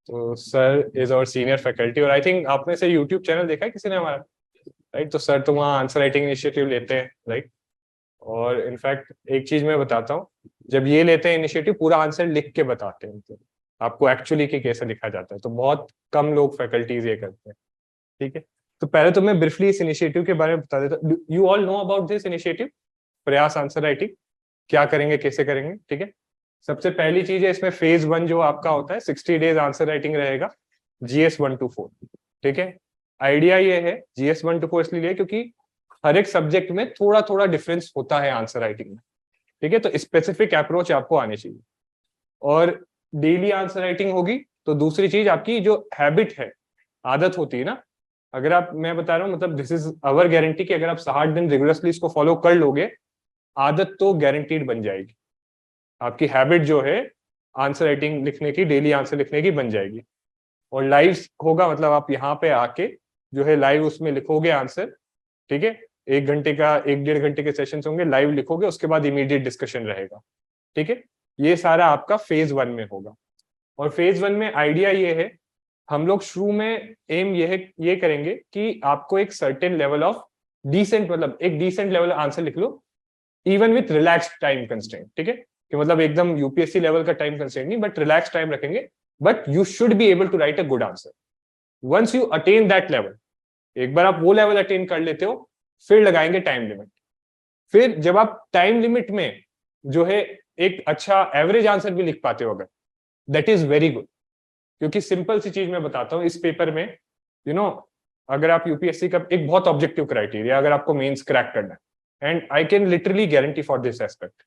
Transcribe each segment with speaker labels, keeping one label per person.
Speaker 1: तो sir is और senior faculty, और आई थिंक आपने से यूट्यूब चैनल देखा है किसी ने हमारा, राइट? तो सर तो वहाँ आंसर राइटिंग इनिशिएटिव लेते हैं, राइट? और इनफैक्ट एक चीज मैं बताता हूँ, जब ये लेते हैं इनिशिएटिव, पूरा आंसर लिख के बताते हैं, मतलब आपको एक्चुअली कि कैसे लिखा जाता है। तो बहुत कम लोग फैकल्टीज ये करते हैं, ठीक है? तो पहले तो मैं ब्रीफली इस इनिशिएटिव के बारे में बता देता हूँ। You all know about this initiative, प्रयास आंसर राइटिंग? क्या करेंगे, कैसे करेंगे, ठीक है? सबसे पहली चीज है, इसमें फेज 1 जो आपका होता है 60 डेज आंसर राइटिंग रहेगा, GS 1 to 4, ठीक है? आइडिया ये है GS 1 to 4 इसलिए क्योंकि हर एक सब्जेक्ट में थोड़ा थोड़ा डिफरेंस होता है आंसर राइटिंग में, ठीक है? तो स्पेसिफिक अप्रोच आपको आनी चाहिए, और डेली आंसर राइटिंग होगी। तो दूसरी चीज आपकी जो हैबिट है, आदत होती है ना, अगर आप, मैं बता रहा हूँ, मतलब दिस इज अवर गारंटी कि अगर आप 60 दिन रेगुलरली इसको फॉलो कर लोगे, आदत तो गारंटीड बन जाएगी। आपकी हैबिट जो है आंसर राइटिंग लिखने की, डेली आंसर लिखने की बन जाएगी। और लाइव होगा, मतलब आप यहाँ पे आके जो है लाइव उसमें लिखोगे आंसर, ठीक है? 1 घंटे का, 1 डेढ़ घंटे के सेशंस होंगे, लाइव लिखोगे, उसके बाद इमीडिएट डिस्कशन रहेगा, ठीक है? ये सारा आपका फेज 1 में होगा। और फेज 1 में आइडिया ये है, हम लोग शुरू में एम ये करेंगे कि आपको एक सर्टेन लेवल ऑफ डिसेंट, मतलब एक डिसेंट लेवल आंसर लिख लो, even with relax time constraint, ठीक है? कि मतलब एकदम यूपीएससी लेवल का टाइम कंस्ट्रेंट नहीं, बट रिलैक्स टाइम रखेंगे, but you should be able to write a good answer. Once you attain that level, एक बार आप वो लेवल अटेन कर लेते हो, फिर लगाएंगे टाइम लिमिट। फिर जब आप टाइम लिमिट में जो है एक अच्छा एवरेज आंसर भी लिख पाते हो अगर, दैट इज वेरी गुड। क्योंकि सिंपल सी चीज मैं बताता हूँ, इस पेपर में अगर आप यूपीएससी का एक बहुत ऑब्जेक्टिव क्राइटेरिया, अगर आपको मेंस क्रैक करना है, and I can literally guarantee for this aspect,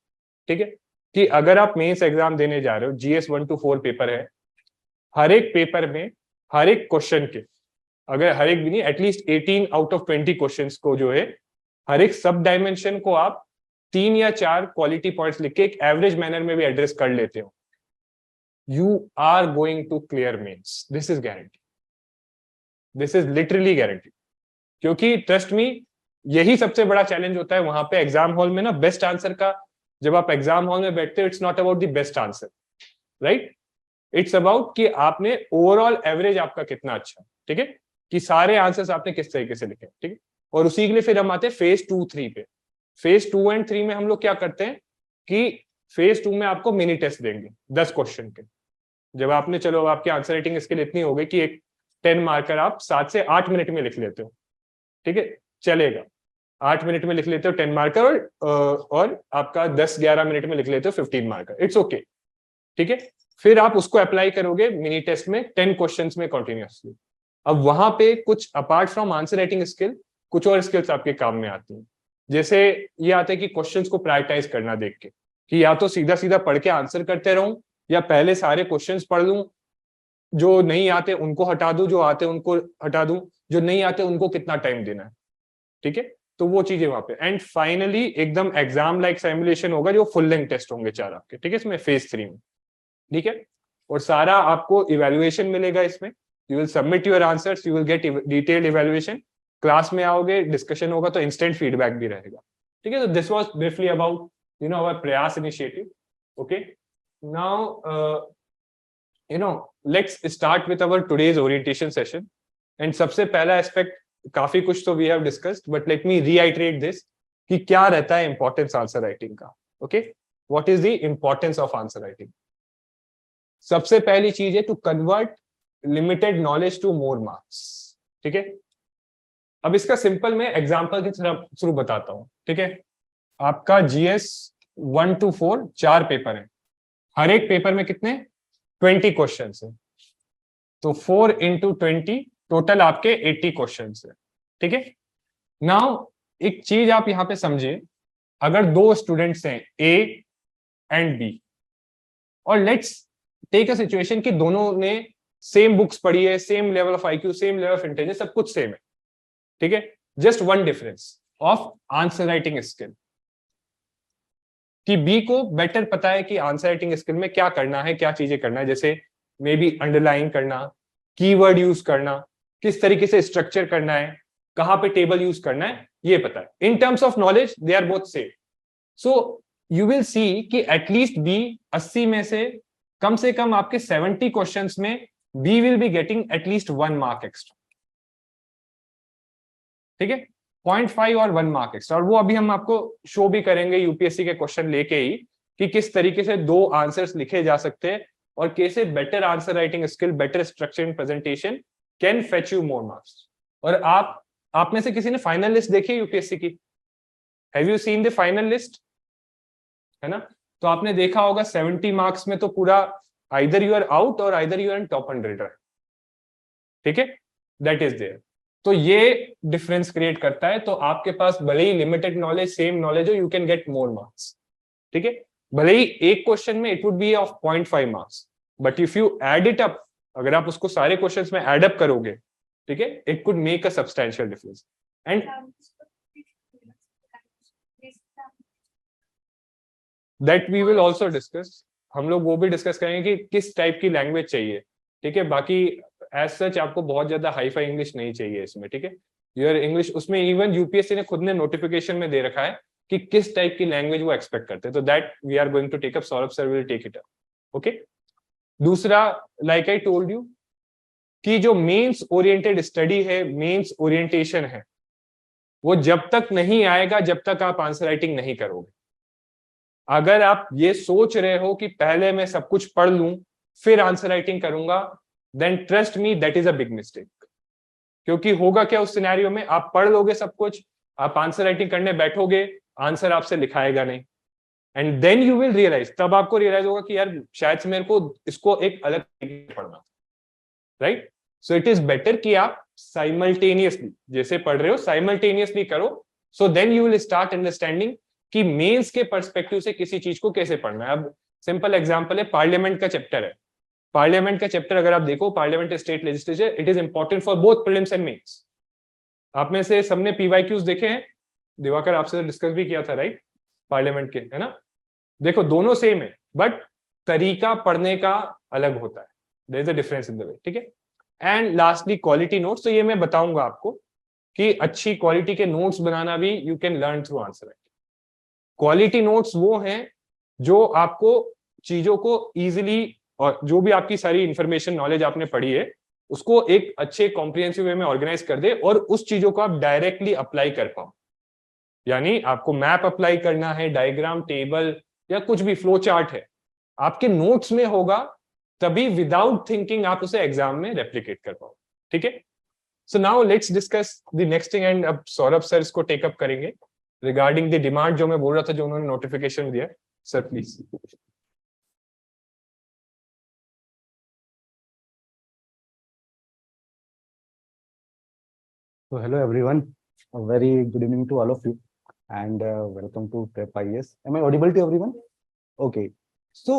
Speaker 1: ठीक है, कि अगर आप मेंस एग्जाम देने जा रहे हो, GS 1 to 4 पेपर है, हर एक पेपर में हर एक क्वेश्चन के, अगर हर एक भी नहीं, एटलीस्ट 18 आउट ऑफ 20 क्वेश्चंस को जो है, हर एक सब डायमेंशन को आप 3 या 4 क्वालिटी पॉइंट्स लिख के एक एवरेज मैनर में भी एड्रेस कर लेते हो, you are going to clear mains. This is guarantee. This is literally guarantee. क्योंकि ट्रस्ट मी, यही सबसे बड़ा चैलेंज होता है वहां पे एग्जाम हॉल में ना, बेस्ट आंसर का। जब आप एग्जाम हॉल में बैठते हो, it's not about the best answer, right? It's about कि आपने ओवरऑल एवरेज आपका कितना अच्छा, ठीक है, कि सारे आंसर्स आपने किस तरीके से लिखे, ठीक है? और उसी के लिए फिर हम आते हैं फेज 2 3 पे। फेज 2 एंड 3 में हम लोग क्या करते हैं कि फेज 2 में आपको मिनी टेस्ट देंगे 10 क्वेश्चन के। जब आपने, चलो आपकी आंसर राइटिंग स्किल इतनी हो गई कि एक 10 मार्कर आप 7 से 8 मिनट में लिख लेते हो, ठीक है, चलेगा। 8 मिनट में लिख लेते हो 10 मार्कर, और आपका 10-11 मिनट में लिख लेते हो 15 मार्कर, इट्स ओके, ठीक है? फिर आप उसको अप्लाई करोगे मिनी टेस्ट में 10 क्वेश्चंस में कंटिन्यूअसली। अब वहां पे कुछ apart from answer writing skill, कुछ और स्किल्स आपके काम में आती हैं। जैसे ये आते हैं कि क्वेश्चंस को प्रायोरिटाइज करना, देख के कि या तो सीधा सीधा पढ़ के आंसर करते रहूं, या पहले सारे क्वेश्चंस पढ़ लूं, जो नहीं आते उनको हटा दूं, जो आते उनको हटा दूं, जो नहीं आते उनको कितना टाइम देना है, ठीक है? तो वो चीजें वहां पे। एंड फाइनली एकदम एग्जाम लाइक सिमुलेशन होगा, जो फुल लेंथ टेस्ट होंगे 4 आपके, ठीक है, इसमें फेज 3 में, ठीक है? और सारा आपको इवेल्युएशन मिलेगा इसमें। You will submit your answers, you will get detailed evaluation. Class में आओगे, डिस्कशन होगा, तो इंस्टेंट फीडबैक भी रहेगा, ठीक है? तो this was briefly about our Prayas initiative. Okay, now let's start with our today's orientation session. And सबसे पहला एस्पेक्ट, काफी कुछ तो we have discussed, but let me reiterate this, कि क्या रहता है इंपॉर्टेंस आंसर राइटिंग का। Okay, what is the importance of answer writing? सबसे पहली चीज है to convert limited knowledge to more marks, ठीक है? अब इसका सिंपल मैं एग्जांपल के थ्रू बताता हूं, ठीक है? आपका GS 1 to 4 4 पेपर है, हर एक पेपर में कितने 20 क्वेश्चन है, तो 4 into 20 टोटल आपके 80 क्वेश्चन है, ठीक है? नाउ एक चीज आप यहां पे समझे, अगर 2 स्टूडेंट्स हैं A एंड B, और लेट्स टेक अ सिचुएशन कि दोनों ने सेम बुक्स पढ़ी है, same level of IQ, same level of intelligence, सब कुछ सेम है, ठीक है? Just one difference of answer writing skill, कि बी को बेटर पता है कि आंसर राइटिंग स्किल में क्या करना है, क्या चीजें करना है, जैसे मे बी अंडरलाइन करना, कीवर्ड यूज करना, किस तरीके से स्ट्रक्चर करना है, कहां पे टेबल यूज करना है, ये पता है। In terms of knowledge they are both same. So you will see कि एटलीस्ट बी 80 में से कम आपके 70 क्वेश्चंस में we will be getting at least 1 mark extra. ठीक है, 0.5 और 1 मार्क एक्स्ट्रा, और वो अभी हम आपको शो भी करेंगे यूपीएससी के क्वेश्चन लेके ही कि किस तरीके से 2 आंसर्स लिखे जा सकते हैं और कैसे better answer writing skill, better structure in presentation can fetch you more marks. और आप में से किसी ने फाइनल लिस्ट देखी यूपीएससी की? Have you seen the final list? है ना, तो आपने देखा होगा 70 मार्क्स में तो पूरा आइदर यू आर आउट और either you are in top 100. ठीक है, दैट इज देयर. तो ये डिफरेंस क्रिएट करता है. तो आपके पास भले ही लिमिटेड नॉलेज, सेम नॉलेज हो, you can get more marks. ठीक है, भले ही एक क्वेश्चन में it would be of 0.5 marks, but if you add it up, अगर आप उसको सारे क्वेश्चंस में एड अप करोगे, ठीक है, it could make a substantial difference. And that we will also discuss. हम लोग वो भी डिस्कस करेंगे कि किस टाइप की लैंग्वेज चाहिए. ठीक है, बाकी एज सच आपको बहुत ज्यादा हाई फाई इंग्लिश नहीं चाहिए इसमें. ठीक है, योर इंग्लिश, उसमें इवन यूपीएससी ने खुद ने नोटिफिकेशन में दे रखा है कि किस टाइप की लैंग्वेज वो एक्सपेक्ट करते हैं. तो that we are going to take up, Saurabh sir will take it up. Okay, दूसरा, लाइक आई टोल्ड यू कि जो मेंस ओरिएंटेड स्टडी है, मेंस ओरिएंटेशन है, वो जब तक नहीं आएगा जब तक आप आंसर राइटिंग नहीं करोगे. अगर आप ये सोच रहे हो कि पहले मैं सब कुछ पढ़ लूं फिर आंसर राइटिंग करूंगा, then trust me, that is a big mistake. क्योंकि होगा क्या उस सिनेरियो में, आप पढ़ लोगे सब कुछ, आप आंसर राइटिंग करने बैठोगे, आंसर आपसे लिखाएगा नहीं, and then you will realise, तब आपको रियलाइज होगा कि यार शायद से मेरे को इसको एक अलग पढ़ना. Right, so it is better कि आप साइमल्टेनियसली जैसे पढ़ रहे हो साइमल्टेनियसली करो. So then you will start understanding कि मेंस के पर्सपेक्टिव से किसी चीज को कैसे पढ़ना है. अब सिंपल एग्जांपल है, पार्लियामेंट का चैप्टर है. पार्लियामेंट का चैप्टर अगर आप देखो, parliament state legislature, it is important for both prelims and mains. आप में से सबने पीवाईक्यूज देखे हैं, दिवाकर आपसे डिस्कस भी किया था, राइट, पार्लियामेंट के, है ना. देखो दोनों सेम है, बट तरीका पढ़ने का अलग होता है. There is a difference in the way. ठीक है, एंड लास्टली क्वालिटी नोट्स. तो ये मैं बताऊंगा आपको कि अच्छी क्वालिटी के नोट्स बनाना भी you can learn through answer writing. Quality notes वो हैं जो आपको चीजों को इजीली, और जो भी आपकी सारी इंफॉर्मेशन नॉलेज आपने पढ़ी है उसको एक अच्छे कॉम्प्रिहेंसिव वे में ऑर्गेनाइज कर दे और उस चीजों को आप डायरेक्टली अप्लाई कर पाओ. यानी आपको मैप अप्लाई करना है, डायग्राम, टेबल या कुछ भी फ्लो चार्ट है, आपके नोट्स में होगा, तभी विदाउट थिंकिंग आप उसे एग्जाम में रेप्लिकेट कर पाओ. ठीक है, so now let's discuss the next thing. And अब सौरभ सर इसको टेकअप करेंगे रिगार्डिंग द डिमांड जो मैं बोल रहा था, जो उन्होंने नोटिफिकेशन दिया. Sir please.
Speaker 2: So hello everyone, a very good evening to all of you, and welcome to Prep IAS. Am I audible to everyone? Okay. So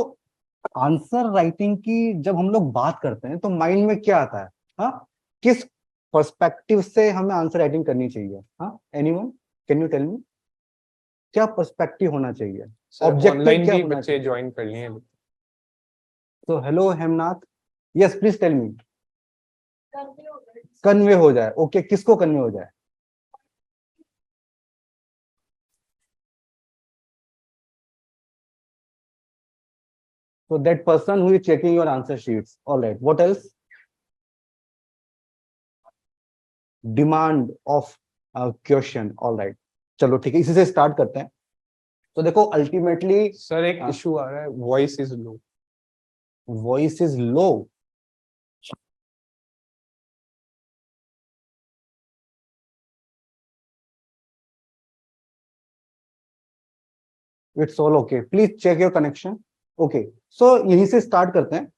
Speaker 2: answer writing की जब हम लोग बात करते हैं तो माइंड में क्या आता है? हाँ, किस पर्सपेक्टिव से हमें आंसर राइटिंग करनी चाहिए? हाँ, anyone can you tell me, क्या पर्सपेक्टिव होना चाहिए?
Speaker 1: ऑब्जेक्टिव क्या होना चाहिए? ज्वाइन कर लिए.
Speaker 2: तो hello Hemnath, yes please tell me. Convey हो जाए. ओके, किसको कन्वे हो जाए? So that person who is checking your answer sheets. All right. What else? Demand of a question. All right. चलो ठीक है, इसी से स्टार्ट करते हैं. तो देखो अल्टीमेटली
Speaker 1: सर एक इशू आ रहा है, voice is low.
Speaker 2: Voice is low. It's all okay, please check your connection. Okay, so यहीं से स्टार्ट करते हैं.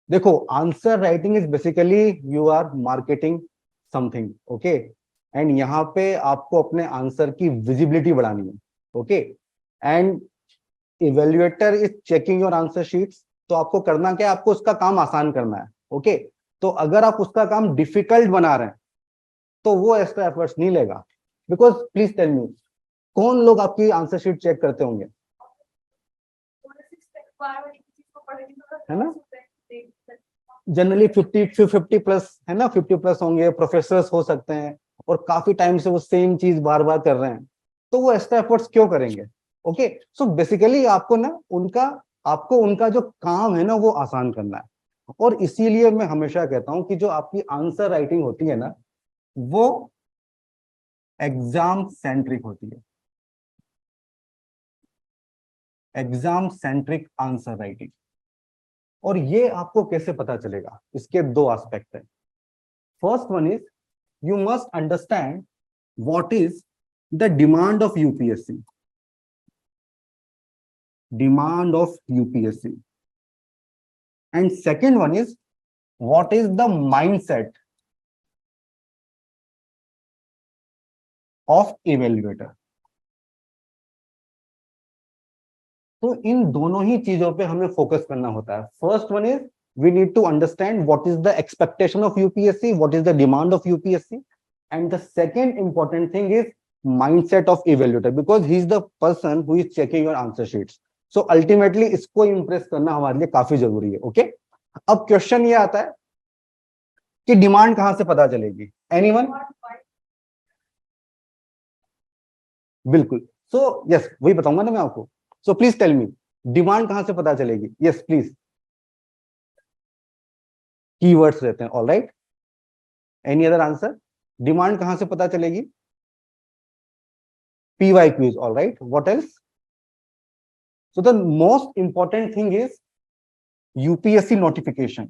Speaker 2: देखो answer writing is basically you are marketing something. Okay, and यहाँ पे आपको अपने आंसर की विजिबिलिटी बढ़ानी है. Okay, and evaluator is checking your answer sheets. तो आपको करना क्या है? आपको उसका काम आसान करना है. ओके, तो अगर आप उसका काम डिफिकल्ट बना रहे हैं तो वो एक्स्ट्रा एफर्ट्स नहीं लेगा. बिकॉज प्लीज टेल मी, कौन लोग आपकी आंसर शीट चेक करते होंगे? है ना, जनरली 50 प्लस, है ना, 50 प्लस होंगे. प्रोफेसर्स हो सकते हैं और काफी टाइम से वो सेम चीज बार बार कर रहे हैं, तो वो एक्स्ट्रा एफर्ट्स क्यों करेंगे? ओके, सो बेसिकली आपको ना उनका जो काम है ना वो आसान करना है. और इसीलिए मैं हमेशा कहता हूं कि जो आपकी आंसर राइटिंग होती है ना, वो एग्जाम सेंट्रिक होती है, एग्जाम सेंट्रिक आंसर राइटिंग। और ये आपको कैसे पता चलेगा, इसके दो एस्पेक्ट है। First one is, you must understand what is the demand of UPSC. Demand of UPSC. And second one is, what is the mindset of evaluator. तो इन दोनों ही चीजों पे हमें फोकस करना होता है। First one is, we need to understand what is the expectation of UPSC, what is the demand of UPSC, and the second important thing is mindset of evaluator, because he is the person who is checking your answer sheets. So ultimately इसको impress करना हमारे लिए काफी जरूरी है। Okay, अब question ये आता है कि डिमांड कहां से पता चलेगी? एनीवन? बिल्कुल। सो यस, वही बताऊंगा ना मैं आपको। So please tell me, demand कहां से पता चलेगी? Yes please. कीवर्ड्स रहते हैं, alright. Any other answer? Demand कहां से पता चलेगी? PYQs, alright. What else? So the most important thing is UPSC notification.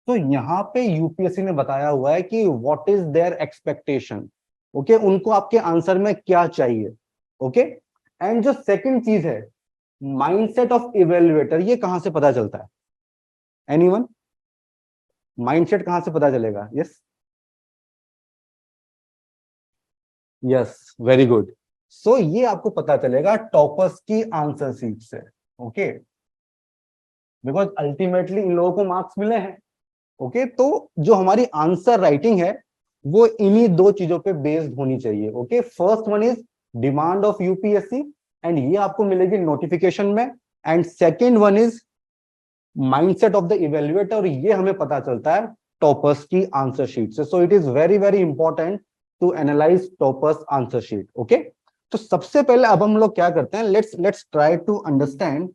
Speaker 2: तो यहां पे यूपीएससी ने बताया हुआ है कि what is their expectation. Okay, उनको आपके आंसर में क्या चाहिए। ओके, एंड जो सेकंड चीज है, माइंडसेट ऑफ इवेल्युएटर, ये कहां से पता चलता है? एनीवन? माइंडसेट कहां से पता चलेगा? Yes yes, very good. So ये आपको पता चलेगा टॉपर्स की आंसर शीट से। ओके, बिकॉज अल्टीमेटली इन लोगों को मार्क्स मिले हैं। ओके, तो जो हमारी आंसर राइटिंग है वो इन्हीं दो चीजों पे बेस्ड होनी चाहिए। Okay, first one is demand of UPSC, and ये आपको मिलेगी नोटिफिकेशन में। And second one is mindset of the evaluator, और ये हमें पता चलता है टॉपर्स की आंसर शीट से। So it is very very important to analyse toppers answer sheet. Okay, तो सबसे पहले अब हम लोग क्या करते हैं, let's try to understand.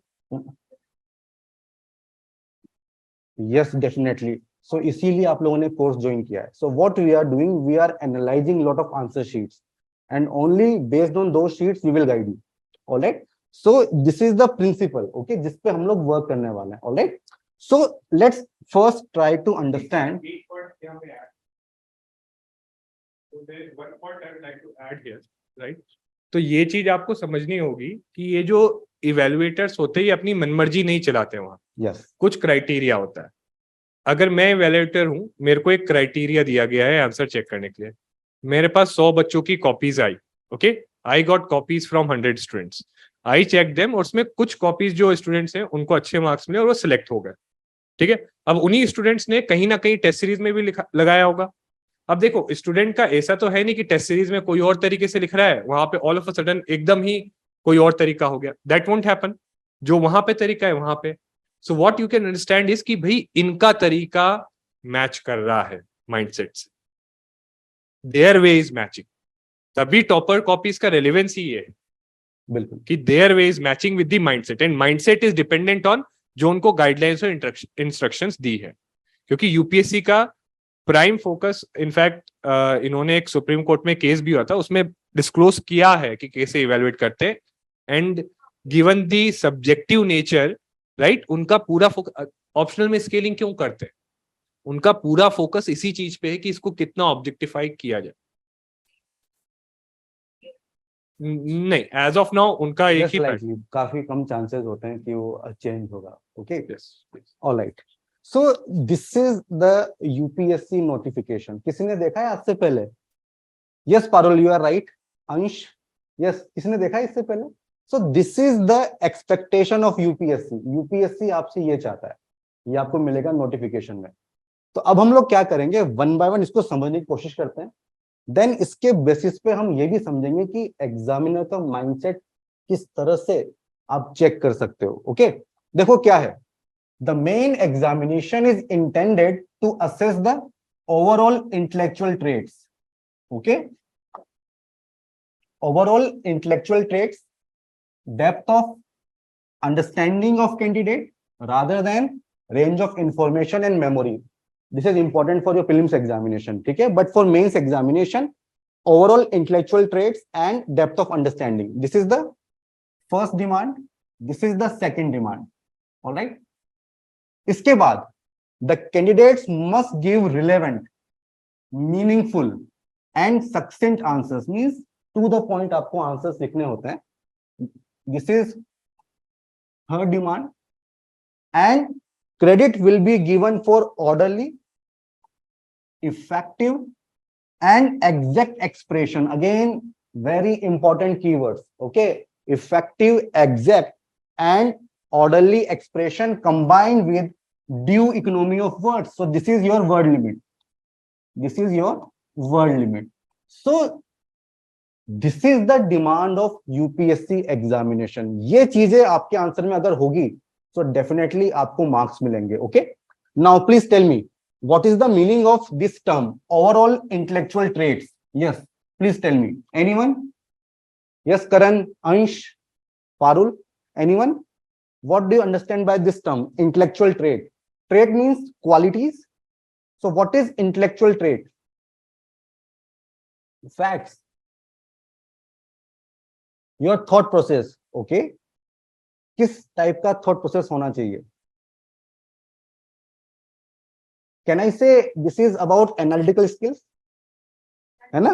Speaker 2: Yes, definitely. So इसीलिए आप लोगों ने कोर्स ज्वाइन किया है। So what we are doing, we are analysing lot of answer sheets, and only based on दो sheets we will guide you. Alright, so this is the principle, okay, जिस पे हम लोग वर्क करने वाले हैं। Alright, so let's first try to understand.
Speaker 1: Right, तो ये चीज आपको समझनी होगी कि ये जो इवेल्युएटर्स होते हैं ये अपनी मनमर्जी नहीं चलाते वहां।
Speaker 2: यस,
Speaker 1: कुछ क्राइटेरिया होता है। अगर मैं इवेल्युएटर हूं, मेरे को एक क्राइटेरिया दिया गया है आंसर चेक करने के लिए। मेरे पास 100 बच्चों की कॉपीज आई। Okay, I got copies from 100 students. I check them, और उसमें कुछ कॉपीज जो स्टूडेंट्स हैं उनको अच्छे मार्क्स मिले और वो सिलेक्ट हो गए। ठीक है, अब उन्हीं स्टूडेंट्स ने कहीं ना कहीं टेस्ट सीरीज में भी लगाया होगा। अब देखो, स्टूडेंट का ऐसा तो है नहीं कि टेस्ट सीरीज में कोई और तरीके से लिख रहा है, वहां पे ऑल ऑफ अ सडन एकदम ही कोई और तरीका हो गया। That won't happen. जो वहां पे तरीका है वहां पे। So what you can understand is कि भाई इनका तरीका मैच कर रहा है माइंडसेट से, देयर वे इज मैचिंग। तभी टॉपर कॉपीज का रेलेवेंस ही है
Speaker 2: बिल्कुल
Speaker 1: कि their way is matching with the mindset, and mindset is dependent on जो उनको गाइडलाइंस और इंस्ट्रक्शंस दी है। क्योंकि यूपीएससी का प्राइम फोकस, इनफैक्ट इन्होंने एक सुप्रीम कोर्ट में केस भी हुआ था, उसमें डिस्क्लोज किया है कि कैसे इवेलुएट करते हैं। And given the subjective nature, right, उनका पूरा ऑप्शनल में स्केलिंग क्यों करते हैं? उनका पूरा फोकस इसी चीज पे है कि इसको कितना ऑब्जेक्टिफाई किया जाए। नहीं, एज ऑफ नाउ उनका एक
Speaker 2: जस्ट
Speaker 1: ही
Speaker 2: लाइकली काफी कम चांसेस होते हैं कि वो चेंज होगा। Okay,
Speaker 1: yes, yes.
Speaker 2: Alright. So this is the UPSC notification. किसी ने देखा है आज से पहले? Yes Parul, you are right. Ansh, yes, किसने देखा है इससे पहले? So this is the expectation of UPSC. UPSC आपसे ये चाहता है, ये आपको मिलेगा नोटिफिकेशन में। तो अब हम लोग क्या करेंगे, वन बाय वन इसको समझने की कोशिश करते हैं। देन इसके बेसिस पे हम ये भी समझेंगे कि एग्जामिनर का माइंडसेट किस तरह से आप चेक कर सकते हो। ओके, देखो क्या है, the main examination is intended to assess the overall intellectual traits. Okay, overall intellectual traits, depth of understanding of candidate rather than range of information and memory. This is important for your prelims examination, ठीक है? But for mains examination, overall intellectual traits and depth of understanding. This is the first demand. This is the second demand. All right. इसके बाद the candidates must give relevant, meaningful and succinct answers. Means to the point आपको answers लिखने होते हैं. This is third demand, and credit will be given for orderly, effective and exact expression. Again, very important keywords. Okay, effective, exact and orderly expression combined with due economy of words. So this is your word limit. This is your word limit. So this is the demand of UPSC examination. ये चीजें आपके answer में अगर होगी तो definitely आपको marks मिलेंगे. Okay, now please tell me what is the meaning of this term overall intellectual traits? Yes, please tell me. Anyone? Yes, Karan, Ansh, Parul, anyone? What do you understand by this term intellectual trait? Trait means qualities. So what is intellectual trait? Facts, your thought process. Okay, किस type का thought process होना चाहिए? Can I say this is about analytical skills? है ना?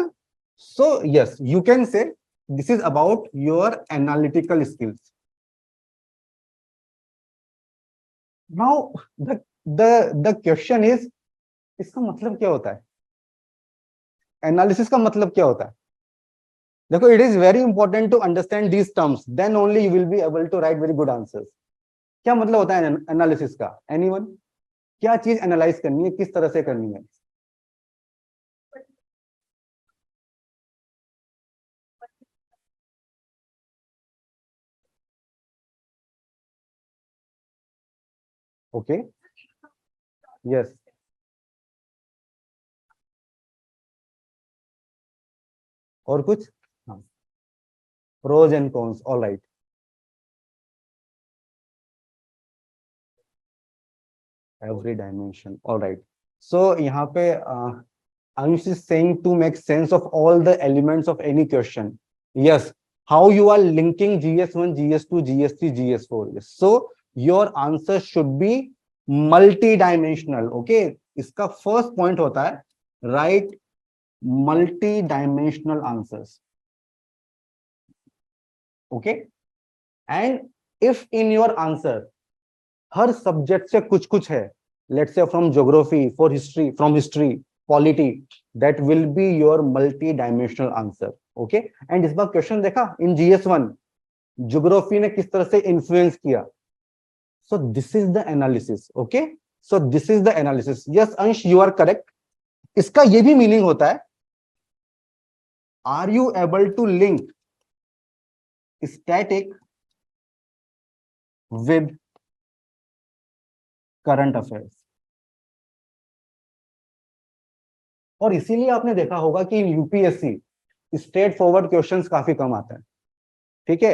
Speaker 2: So yes, you can say this is about your analytical skills. Now the question is, इसका मतलब क्या होता है? Analysis का मतलब क्या होता है? देखो, it is very important to understand these terms. Then only you will be able to write very good answers. क्या मतलब होता है analysis का? Anyone? क्या चीज एनालाइज करनी है, किस तरह से करनी है? ओके, यस, और कुछ? हाँ, pros and cons. All right. Every dimension. All right. So यहाँ पे Anush is saying to make sense of all the elements of any question. Yes. How you are linking GS1, GS2, GS3, GS4. Yes. So your answer should be multi-dimensional. Okay. इसका first point होता है write multi-dimensional answers. Okay. And if in your answer her subject से कुछ कुछ है, let's say from geography, for history, from history, polity, that will be your multi dimensional answer. Okay, and इस बार question देखा इन GS1 geography ने किस तरह से इन्फ्लुएंस किया. So this is the analysis. Okay, so this is the analysis. Yes Ansh, you are correct. इसका ये भी मीनिंग होता है, are you able to link static with current affairs. और इसीलिए आपने देखा होगा कि यूपीएससी स्ट्रेट फॉरवर्ड क्वेश्चंस काफी कम आते हैं. ठीक है,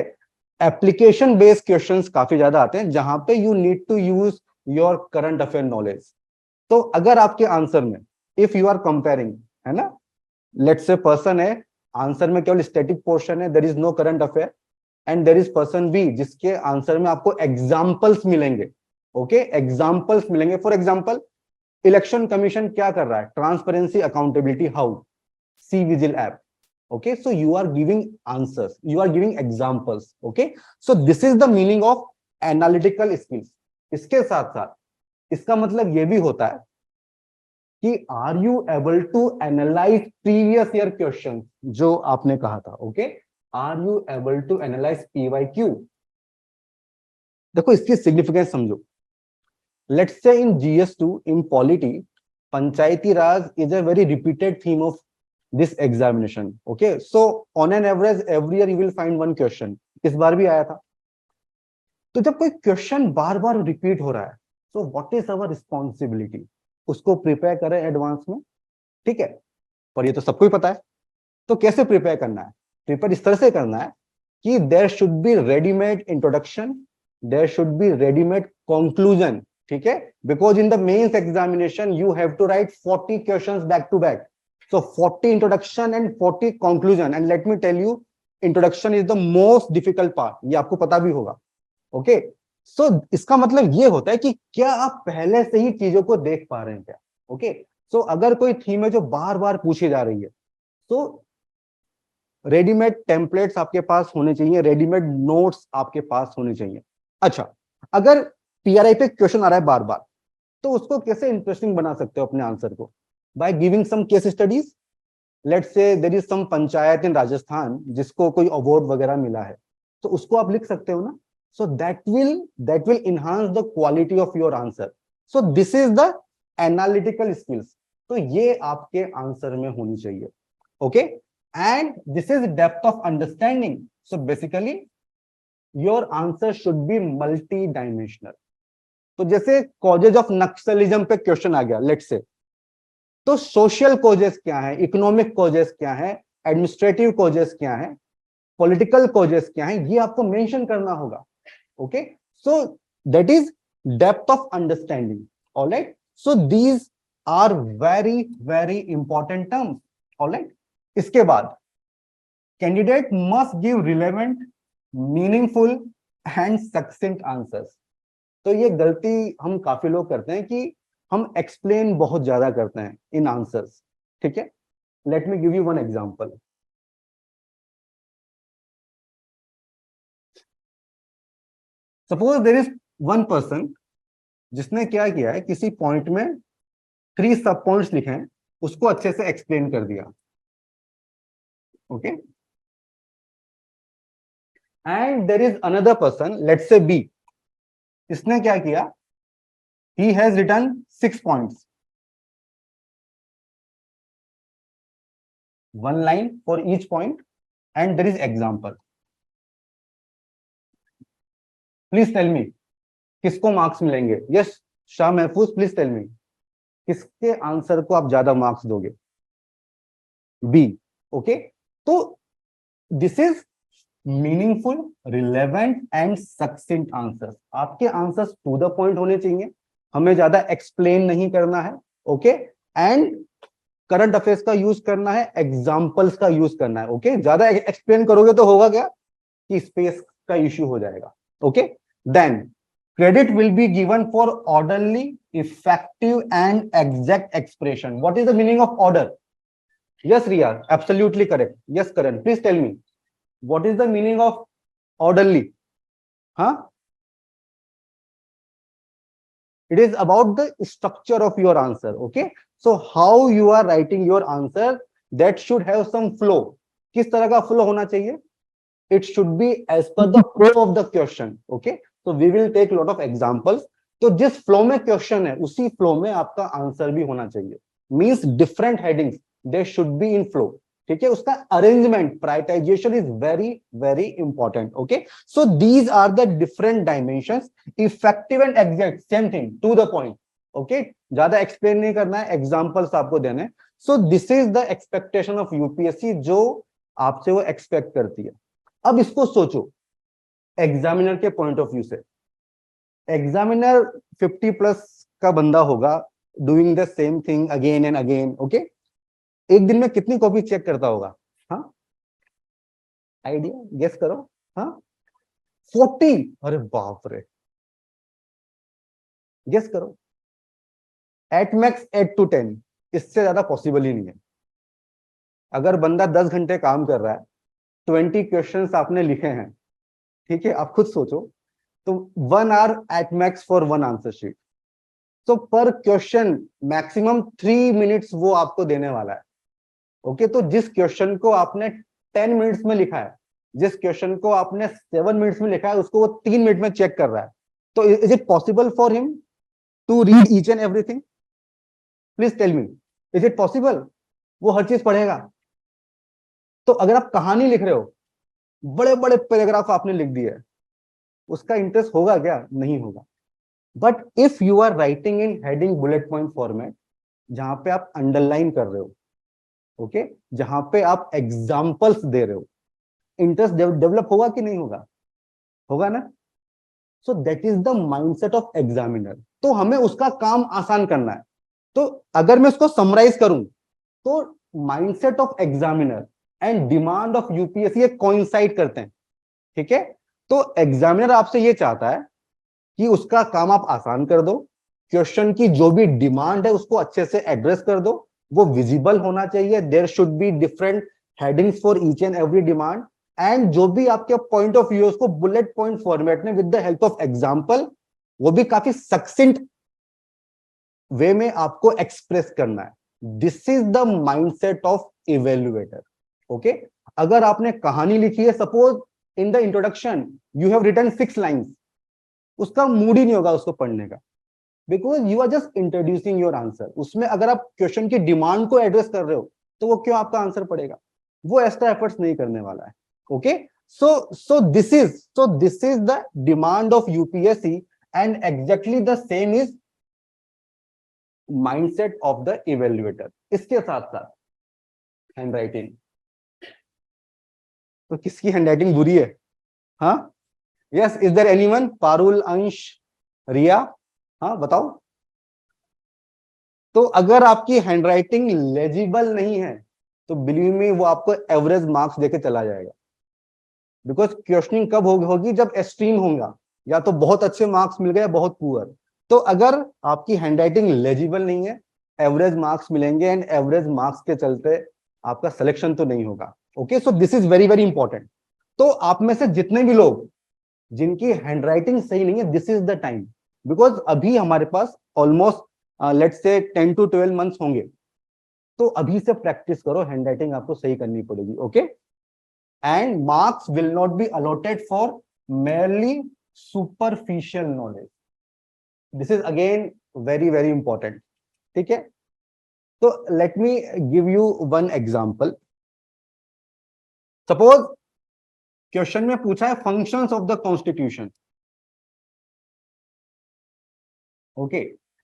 Speaker 2: एप्लीकेशन बेस्ड क्वेश्चंस काफी ज्यादा आते हैं जहां पे you need to use your current affair knowledge. तो अगर आपके आंसर में इफ यू आर कंपेयरिंग, है ना, लेट्स से पर्सन है, आंसर में केवल स्टैटिक पोर्शन है, there is no current affair, and there is person B जिसके आंसर में आपको एग्जाम्पल्स मिलेंगे. ओके, एग्जाम्पल्स मिलेंगे. फॉर एग्जाम्पल, इलेक्शन कमीशन क्या कर रहा है, transparency, accountability, how, C vigil app. Okay, so you are giving answers, you are giving examples. Okay, so this is the meaning of analytical skills. इसके साथ साथ इसका मतलब ये भी होता है कि are you able to analyse previous year question, जो आपने कहा था. Okay, are you able to analyse PYQ. देखो, इसकी सिग्निफिकेंस समझो. Let's say in GS2, in polity, Panchayati Raj is a very repeated theme of this examination. Okay, so on an average, every year you will find one question. इस बार भी आया था. तो जब कोई क्वेश्चन बार बार रिपीट हो रहा है, so what is our responsibility? उसको प्रिपेयर करें एडवांस में. ठीक है, पर ये तो सबको ही पता है. तो कैसे प्रिपेयर करना है? प्रिपेयर इस तरह से करना है कि there should be readymade introduction, there should be readymade conclusion, ठीक है, because in the mains examination you have to write 40 questions back to back, so 40 introduction and 40 conclusion, and let me tell you introduction is the most difficult part, ये आपको पता भी होगा, okay. सो इसका मतलब ये होता है कि क्या आप पहले से ही चीजों को देख पा रहे हैं क्या, ओके। सो अगर कोई थीम है जो बार बार पूछी जा रही है, तो रेडीमेड टेम्पलेट्स आपके पास होने चाहिए, रेडीमेड नोट्स आपके पास होने चाहिए। अच्छा, अगर पीआरआई पे क्वेश्चन आ रहा है बार बार, तो उसको कैसे इंटरेस्टिंग बना सकते हो अपने आंसर को? By giving some case studies. Let's say there is some panchayat in Rajasthan जिसको कोई अवार्ड वगैरह मिला है, तो उसको आप लिख सकते हो ना। So that will enhance the quality of your answer. So this is the analytical skills, तो ये आपके आंसर में होनी चाहिए, okay. And this is depth of understanding. So basically your answer should be multi dimensional. तो जैसे causes of Naxalism पे question आ गया लेट्स से, तो सोशल कॉजेस क्या है, इकोनॉमिक कॉजेस क्या है, एडमिनिस्ट्रेटिव कॉजेस क्या है, पॉलिटिकल कॉजेस क्या है, ये आपको मेंशन करना होगा, okay. So that is depth of understanding, alright. So these are very very important terms, alright. इसके बाद candidate must give relevant, meaningful and succinct answers. तो ये गलती हम काफी लोग करते हैं कि हम एक्सप्लेन बहुत ज्यादा करते हैं इन आंसर्स, ठीक है। Let me give you one example. Suppose there is one person जिसने क्या किया है, किसी पॉइंट में 3 सब पॉइंट्स लिखे हैं, उसको अच्छे से एक्सप्लेन कर दिया, okay. And there is another person, let's say B, इसने क्या किया, he has written 6 points, one line for each point, and there is example. Please tell me किसको मार्क्स मिलेंगे? यस, शाह महफूज, प्लीज टेल मी किसके आंसर को आप ज्यादा मार्क्स दोगे? B, okay. तो this is meaningful, relevant and succinct answers. आपके आंसर्स टू द पॉइंट होने चाहिए, हमें ज्यादा एक्सप्लेन नहीं करना है, ओके। एंड करंट अफेयर्स का यूज करना है, एग्जाम्पल्स का यूज करना है, ओके। ज्यादा एक्सप्लेन करोगे तो होगा क्या कि स्पेस का इश्यू हो जाएगा, okay. Then credit will be given for orderly, effective and exact expression. What is the meaning of order? Yes, Riya, absolutely correct. Yes, Karan, please tell me what is the meaning of orderly? Huh? It is about the structure of your answer, okay? So how you are writing your answer, that should have some flow. किस तरह का flow होना चाहिए? It should be as per the flow of the question, okay? So we will take lot of examples. तो जिस flow में question है, उसी flow में आपका answer भी होना चाहिए. Means different headings, they should be in flow. ठीक है, उसका arrangement, prioritization is very very important, okay? So these are the different dimensions. Effective and exact, same thing, to the point, okay? ज्यादा explain नहीं करना है, examples आपको देने हैं. So this is the expectation of UPSC, जो आपसे वो expect करती है. अब इसको सोचो एग्जामिनर के पॉइंट ऑफ व्यू से। एग्जामिनर 50 प्लस का बंदा होगा, doing the same thing again and again, okay. एक दिन में कितनी कॉपी चेक करता होगा? हाँ, आइडिया गेस करो। हाँ, 40। अरे बाप रे, गेस करो। एट मैक्स 8 to 10, इससे ज्यादा पॉसिबल ही नहीं है। अगर बंदा 10 घंटे काम कर रहा है, 20 क्वेश्चंस आपने लिखे हैं, ठीक है, आप खुद सोचो, तो 1 hour at max for 1 answer sheet. तो पर क्वेश्चन मैक्सिमम 3 मिनट्स वो आपको देने वाला है, ओके। तो जिस क्वेश्चन को आपने 10 मिनट्स में लिखा है, जिस क्वेश्चन को आपने 7 मिनट्स में लिखा है, उसको वो 3 मिनट में चेक कर रहा है। तो is it possible for him to read each and everything? Please tell me, is it possible? वो हर चीज पढ़ेगा। तो अगर आप कहानी लिख रहे हो, बड़े बड़े पैराग्राफ आपने लिख दिए, उसका इंटरेस्ट होगा क्या? नहीं होगा। But if you are writing in heading bullet point format, जहां पे आप अंडरलाइन कर रहे हो, ओके, जहां पे आप एग्जाम्पल्स दे रहे हो, इंटरेस्ट डेवलप होगा कि नहीं होगा? होगा ना? सो that is the mindset of examiner. तो हमें उसका काम आसान करना है। तो अगर मैं उसको समराइज करूं तो mindset of examiner and demand of UPSC ये कोइंसाइड करते हैं, ठीक है। तो एग्जामिनर आपसे ये चाहता है कि उसका काम आप आसान कर दो, क्वेश्चन की जो भी डिमांड है उसको अच्छे से एड्रेस कर दो, वो विजिबल होना चाहिए, there should be different headings for each and every demand, and जो भी आपके पॉइंट ऑफ व्यू है उसको बुलेट पॉइंट फॉर्मेट में with the help of example, वो भी काफी सक्सेंट वे में आपको एक्सप्रेस करना है। This is the mindset of evaluator, okay. अगर आपने कहानी लिखी है, suppose in the introduction you have written 6 lines, उसका मूड ही नहीं होगा उसको पढ़ने का, because you are just introducing your answer. उसमें अगर आप क्वेश्चन की डिमांड को एड्रेस कर रहे हो तो वो क्यों आपका आंसर पड़ेगा, वो एक्स्ट्रा एफर्ट्स नहीं करने वाला है, okay. So this is the demand of UPSC and exactly the same is mindset of the evaluator. इसके साथ साथ हैंडराइटिंग, तो किसकी हैंडराइटिंग बुरी है? हाँ, yes, is there anyone? Parul, Ansh, Riya, हाँ बताओ। तो अगर आपकी हैंडराइटिंग लेजिबल नहीं है तो बिलीव मी वो आपको एवरेज मार्क्स देके चला जाएगा, बिकॉज क्वेश्चनिंग कब होगी? जब एक्सट्रीम होगा, या तो बहुत अच्छे मार्क्स मिल गए, बहुत पुअर। तो अगर आपकी हैंडराइटिंग लेजिबल नहीं है, एवरेज मार्क्स मिलेंगे, एंड एवरेज मार्क्स के चलते आपका सिलेक्शन तो नहीं होगा, okay. So this is very very important. तो आप में से जितने भी लोग जिनकी हैंडराइटिंग सही नहीं है, this is the time, because अभी हमारे पास almost let's say 10 to 12 months होंगे, तो अभी से प्रैक्टिस करो, हैंडराइटिंग आपको सही करनी पड़ेगी, okay. And marks will not be allotted for merely superficial knowledge, this is again very very important, ठीक है। तो let me give you one example. Suppose question में पूछा है functions of the constitution, okay,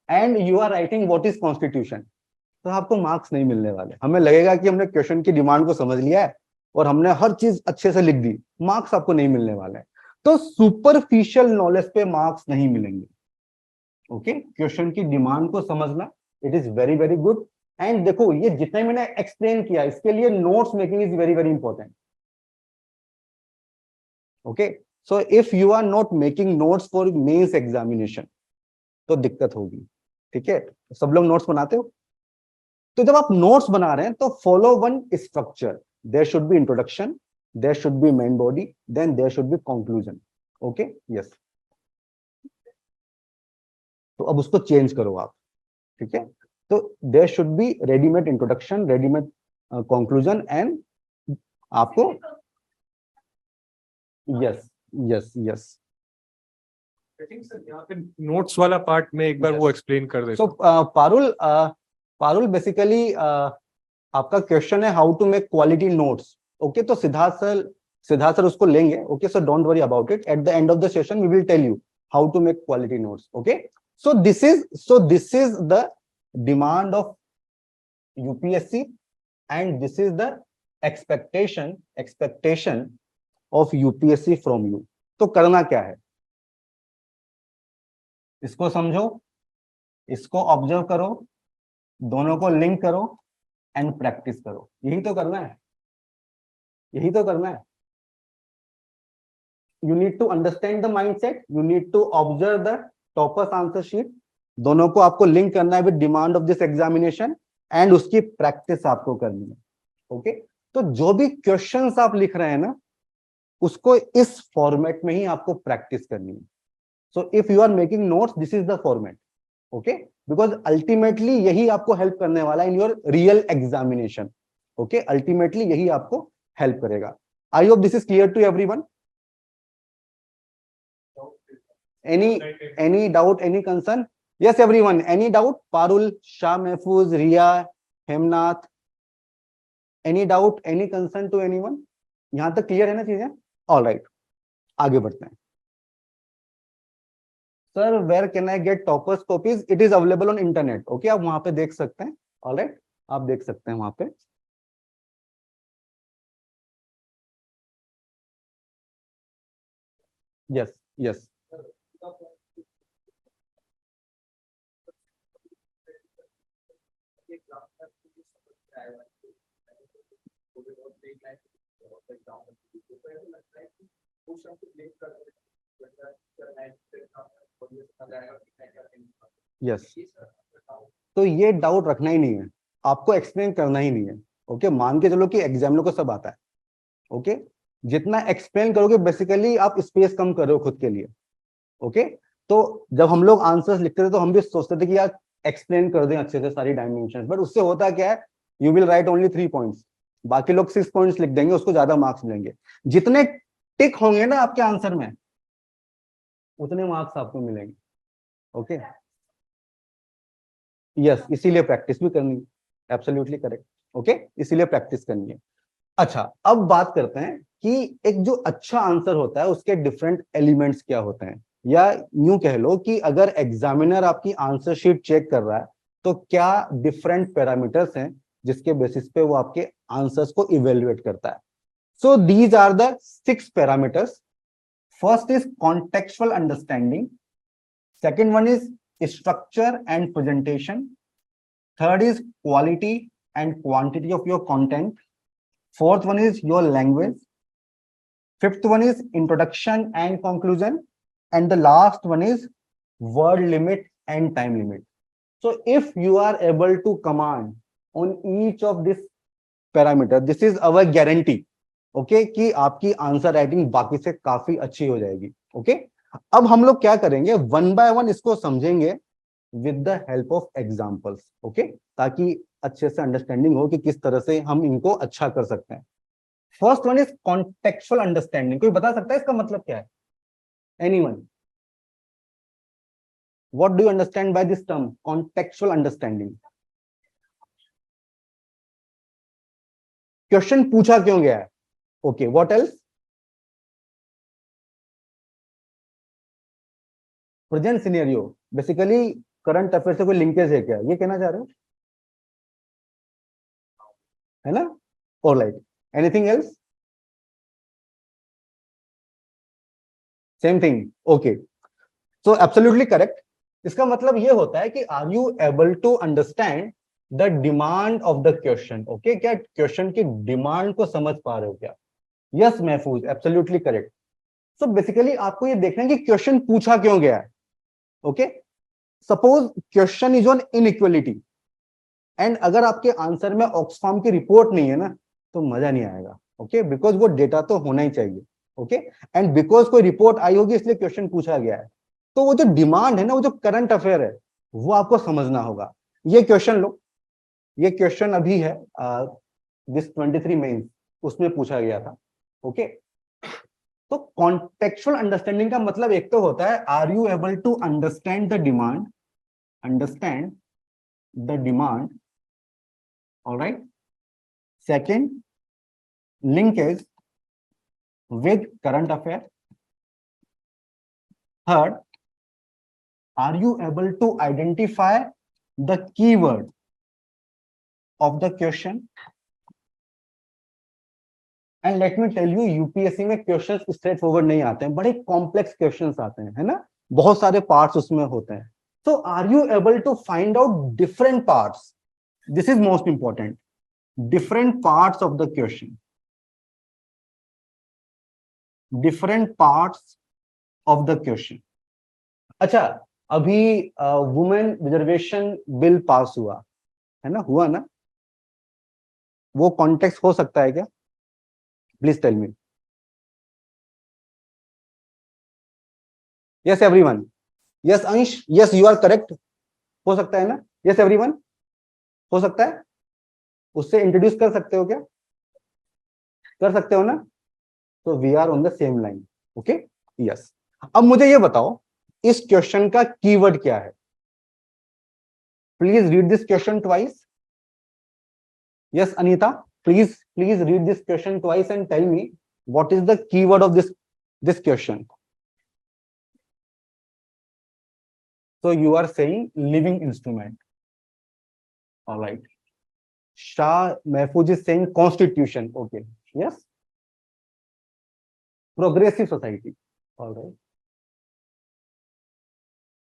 Speaker 2: and you are writing what is constitution, तो आपको marks नहीं मिलने वाले। हमें लगेगा कि हमने क्वेश्चन की डिमांड को समझ लिया है और हमने हर चीज अच्छे से लिख दी, मार्क्स आपको नहीं मिलने वाले हैं। तो सुपरफिशियल नॉलेज पे मार्क्स नहीं मिलेंगे, ओके। क्वेश्चन की डिमांड को समझना, it is very very good. And देखो, ये जितना मैंने एक्सप्लेन किया, इसके लिए notes making is very very important, okay. So if you are not making notes for mains examination तो दिक्कत होगी, ठीक है। सब लोग नोट्स बनाते हो? तो जब आप नोट्स बना रहे हैं तो follow one structure, there should be introduction, there should be main body, then there should be conclusion, okay, yes. तो अब उसको चेंज करो आप, ठीक है। तो there should be readymade introduction, readymade conclusion, and आपको यस यस यस।
Speaker 1: नोट्स वाला पार्ट में एक बार वो एक्सप्लेन कर दे।
Speaker 2: सो पारुल बेसिकली आपका क्वेश्चन है how to make quality notes, okay. तो सिद्धार्थ सर उसको लेंगे, okay. So don't worry about it, at the end of the session we will tell you how to make quality notes, okay. So this is the demand of UPSC and this is the expectation of UPSC from you. तो करना क्या है, इसको समझो, इसको observe करो, दोनों को लिंक करो एंड प्रैक्टिस करो, यही तो करना है, यही तो करना है। You need to understand the mindset, you need to observe the toppers answer sheet, दोनों को आपको लिंक करना है with demand of this examination, and उसकी प्रैक्टिस आपको करनी है, ओके। तो जो भी क्वेश्चंस आप लिख रहे हैं ना, उसको इस फॉर्मेट में ही आपको प्रैक्टिस करनी है। So if you are making notes, this is the format, okay, because ultimately यही आपको हेल्प करने वाला है in your real examination, okay. Ultimately यही आपको हेल्प करेगा। I hope this is clear to everyone. any doubt, any concern? Yes everyone, any doubt? Parul, Shah Mahfuz, Riya, Hemnath, any doubt, any concern to anyone? यहां तक clear है ना चीजें? All right, आगे बढ़ते हैं। Sir where can I get toppers copies? It is available on internet, okay, आप वहां पे देख सकते हैं, ऑल राइट, आप देख सकते हैं वहां पे। यस यस यस, तो ये डाउट रखना ही नहीं है, आपको एक्सप्लेन करना ही नहीं है। ओके, मान के चलो कि एग्जामिनर को सब आता है। ओके, जितना एक्सप्लेन करोगे बेसिकली आप स्पेस कम कर रहे हो खुद के लिए। ओके, तो जब हम लोग आंसर्स लिखते थे तो हम भी सोचते थे कि यार एक्सप्लेन कर दें अच्छे से सारी डायमेंशन, बट उससे होता क्या है, you will write only 3 points, बाकी लोग 6 पॉइंट्स लिख देंगे, उसको ज्यादा मार्क्स मिलेंगे। जितने टिक होंगे ना आपके आंसर में उतने मार्क्स आपको मिलेंगे। ओके, यस, इसीलिए प्रैक्टिस भी करनी है। Absolutely correct. ओके, इसीलिए प्रैक्टिस करनी है। अच्छा, अब बात करते हैं कि एक जो अच्छा आंसर होता है उसके डिफरेंट एलिमेंट्स क्या होते हैं, या यूं कह लो कि अगर एग्जामिनर आपकी आंसर शीट चेक कर रहा है तो क्या डिफरेंट पैरामीटर्स हैं जिसके बेसिस पे वो आपके आंसर्स को इवेल्युएट करता है। So these are the 6 parameters. First is contextual understanding, second one is structure and presentation, third is quality and quantity of your content, fourth one is your language, fifth one is introduction and conclusion, and the last one is word limit and time limit. So if you are able to command on each of this parameter, this is our guarantee, okay, कि आपकी answer writing बाकी से काफी अच्छी हो जाएगी। Okay, अब हम लोग क्या करेंगे, वन बाय वन इसको समझेंगे with the help of examples. Okay, ताकि अच्छे से अंडरस्टैंडिंग हो कि किस तरह से हम इनको अच्छा कर सकते हैं। First one is contextual understanding. कोई बता सकता है इसका मतलब क्या है? Anyone? What do you understand by this term contextual understanding? Question पूछा क्यों गया है? Okay, what else? Present scenario, basically current affair से कोई लिंकेज है क्या, ये कहना चाह रहे हो, है ना? Alright, anything else? Same thing. Okay, so absolutely correct. इसका मतलब ये होता है कि are you able to understand the demand of the question. Okay, क्या क्वेश्चन की डिमांड को समझ पा रहे हो क्या? यस महफूज, एब्सोल्युटली करेक्ट। सो बेसिकली आपको ये देखना है कि क्वेश्चन पूछा क्यों गया है। Okay, suppose question is on inequality, and अगर आपके आंसर में ऑक्सफार्म की रिपोर्ट नहीं है ना तो मजा नहीं आएगा। ओके, बिकॉज वो डेटा तो होना ही चाहिए। ओके, एंड बिकॉज कोई रिपोर्ट आई होगी इसलिए क्वेश्चन पूछा गया है, तो वो जो डिमांड है ना, वो जो करंट अफेयर है वो आपको समझना होगा। ये क्वेश्चन लो, ये क्वेश्चन अभी है दिस 23 मेंस, उसमें पूछा गया था। ओके, तो कॉन्टेक्चुअल अंडरस्टैंडिंग का मतलब एक तो होता है are you able to understand the demand, understand the demand, alright. Second, linkage with current affair. Third, are you able to identify the keyword of the question? And let me tell you, UPSC में questions straight forward नहीं आते हैं, बड़े complex questions आते हैं, है ना? बहुत सारे पार्ट्स उसमें होते हैं। So are you able to find out different parts? This is most important. Different parts of the question. Different parts of the question. अच्छा, अभी वुमेन रिजर्वेशन बिल पास हुआ है ना, हुआ ना? वो कॉन्टेक्स्ट हो सकता है क्या? Please tell me. Yes everyone? Yes Ansh, yes you are correct. हो सकता है ना? यस एवरीवन, हो सकता है। उससे इंट्रोड्यूस कर सकते हो क्या? कर सकते हो ना? तो we are on the same line. Okay, yes. अब मुझे ये बताओ इस क्वेश्चन का कीवर्ड क्या है? Please read this question twice. Yes Anita, please read this question twice and tell me what is the keyword of this question. So you are saying living instrument. All right. Shah Mahfouz is saying constitution. Okay. Yes. Progressive society. All right.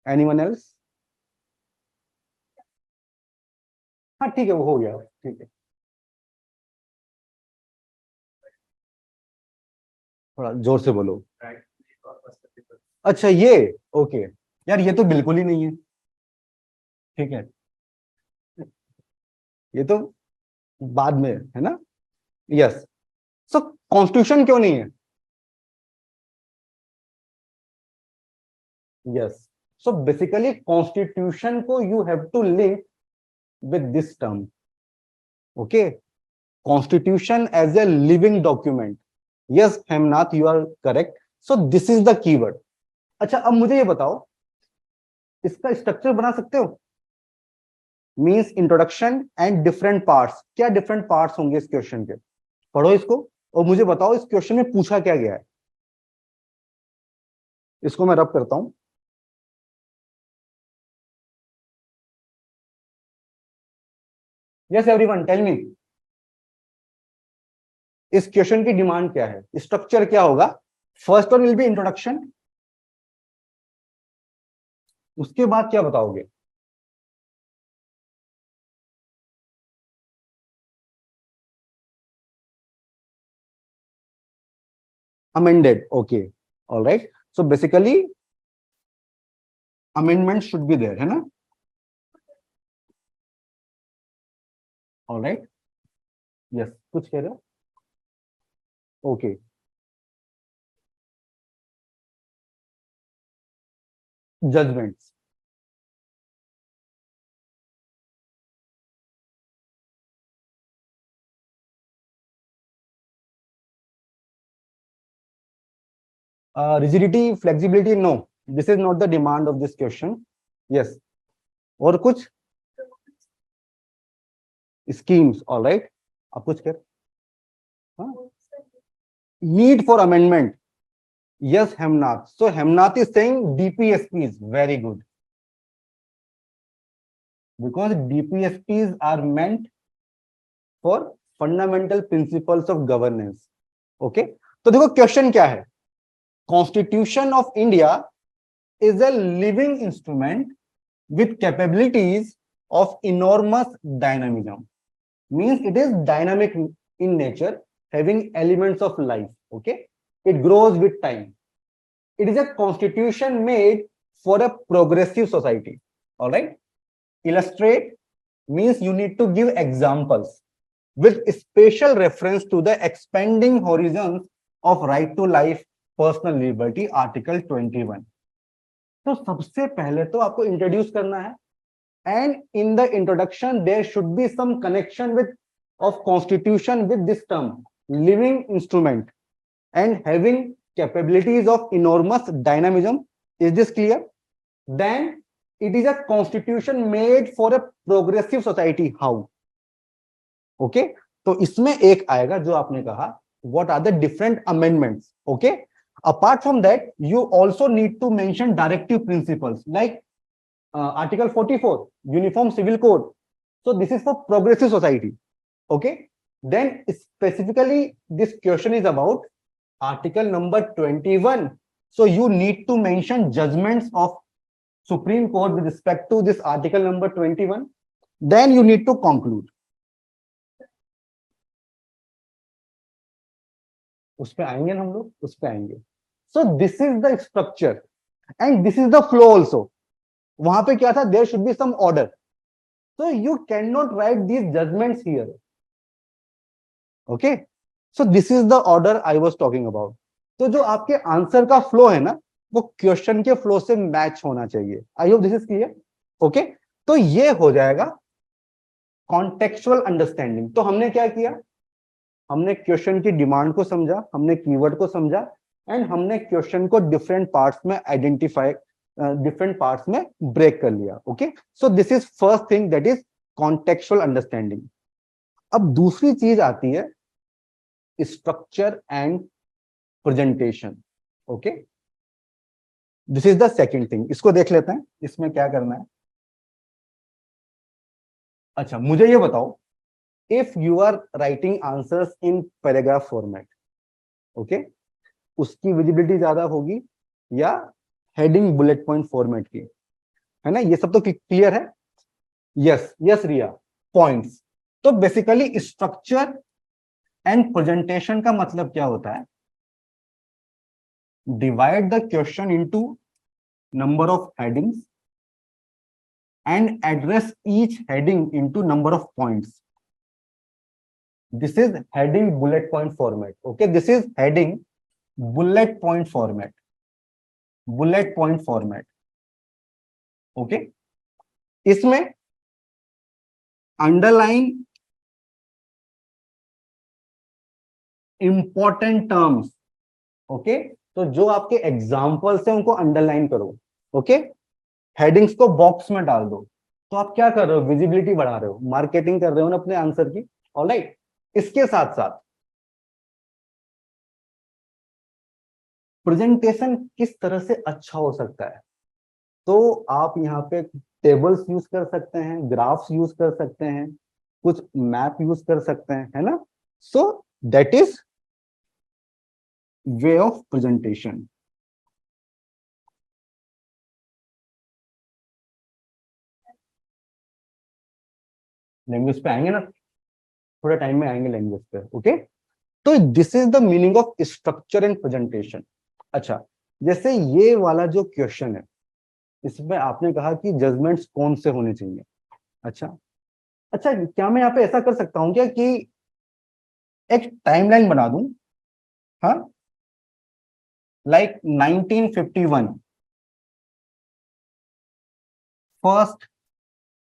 Speaker 2: Anyone else? हाँ ठीक है, वो हो गया, ठीक है। थोड़ा जोर से बोलो। अच्छा ये ओके यार, ये तो बिल्कुल ही नहीं है, ठीक है, ये तो बाद में है ना। यस, सो कॉन्स्टिट्यूशन क्यों नहीं है? यस, सो बेसिकली कॉन्स्टिट्यूशन को you have to link with this term, okay, constitution as a living document. Yes Hemnath, you are correct, so this is the keyword. अच्छा अब मुझे ये बताओ, इसका स्ट्रक्चर बना सकते हो? Means introduction and different parts. क्या डिफरेंट पार्ट्स होंगे इस क्वेश्चन के? पढ़ो इसको और मुझे बताओ इस क्वेश्चन में पूछा क्या गया है। इसको मैं रब करता हूं। यस एवरीवन टेल मी, इस क्वेश्चन की डिमांड क्या है, स्ट्रक्चर क्या होगा? First one will be introduction, उसके बाद क्या बताओगे? Amended, okay, alright, so basically amendment should be there, है ना? ऑलराइट, यस, कुछ कह रहे हो? Okay, judgments, rigidity, flexibility, no, this is not the demand of this question. Yes, और कुछ schemes, all right, आप कुछ कर, हाँ, need for amendment. Yes Hemnath, so Hemnath is saying DPSPs, very good, because DPSPs are meant for fundamental principles of governance. Okay, तो देखो question क्या है, Constitution of India is a living instrument with capabilities of enormous dynamism. Means it is dynamic in nature, having elements of life. Okay, it grows with time. It is a constitution made for a progressive society. All right, illustrate means you need to give examples with special reference to the expanding horizons of right to life, personal liberty, article 21। तो सबसे पहले तो आपको introduce करना है, and in the introduction there should be some connection with of constitution with this term living instrument and having capabilities of enormous dynamism. Is this clear? Then it is a constitution made for a progressive society. How? Okay, तो इसमें एक आएगा जो आपने कहा, what are the different amendments. Okay, apart from that you also need to mention directive principles like article 44 uniform civil code, so this is for progressive society. Okay, then specifically this question is about article number 21, so you need to mention judgments of Supreme Court with respect to this article number 21, then you need to conclude। उस पे आएंगे हम लोग, उस पे आएंगे। So this is the structure and this is the flow also। वहां पे क्या था, there should be some order, so you cannot write these judgments here। Okay, so this is the order I was talking about। तो जो आपके answer का flow है ना, वो क्वेश्चन के फ्लो से मैच होना चाहिए। आई hope this is clear. Okay, तो ये हो जाएगा कॉन्टेक्चुअल अंडरस्टैंडिंग। तो हमने क्या किया, हमने क्वेश्चन की डिमांड को समझा, हमने कीवर्ड को समझा, एंड हमने क्वेश्चन को डिफरेंट पार्ट्स में आइडेंटिफाई, डिफरेंट पार्ट्स में ब्रेक कर लिया। Okay, so this is first thing, that is contextual understanding. अब दूसरी चीज आती है structure and presentation. Okay, this is the second thing. इसको देख लेते हैं, इसमें क्या करना है। अच्छा मुझे ये बताओ, if you are writing answers in paragraph format, okay, उसकी विजिबिलिटी ज्यादा होगी या हेडिंग बुलेट पॉइंट फॉर्मेट की, है ना? ये सब तो क्लियर है। यस यस रिया, पॉइंट्स। तो बेसिकली स्ट्रक्चर एंड प्रेजेंटेशन का मतलब क्या होता है? divide the question into number of headings and address each heading into number of points. This is heading bullet point format. Okay, this is heading bullet point format. Bullet point format. Okay, इसमें underline important terms. Okay, तो जो आपके examples हैं उनको underline करो. Okay, headings को box में डाल दो. तो आप क्या कर रहे हो? विजिबिलिटी बढ़ा रहे हो, मार्केटिंग कर रहे हो ना अपने आंसर की. ऑलराइट, इसके साथ साथ प्रेजेंटेशन किस तरह से अच्छा हो सकता है, तो आप यहाँ पे टेबल्स यूज कर सकते हैं, ग्राफ्स यूज कर सकते हैं, कुछ मैप यूज कर सकते हैं, है ना. सो that is way of presentation. Language पे आएंगे ना, थोड़ा टाइम में आएंगे लैंग्वेज पे. ओके, तो this is the meaning of structure and presentation. अच्छा, जैसे ये वाला जो क्वेश्चन है, इसमें आपने कहा कि जजमेंट्स कौन से होने चाहिए. अच्छा अच्छा, क्या मैं यहाँ पे ऐसा कर सकता हूँ क्या कि एक टाइमलाइन बना दूं? हाँ, like 1951 first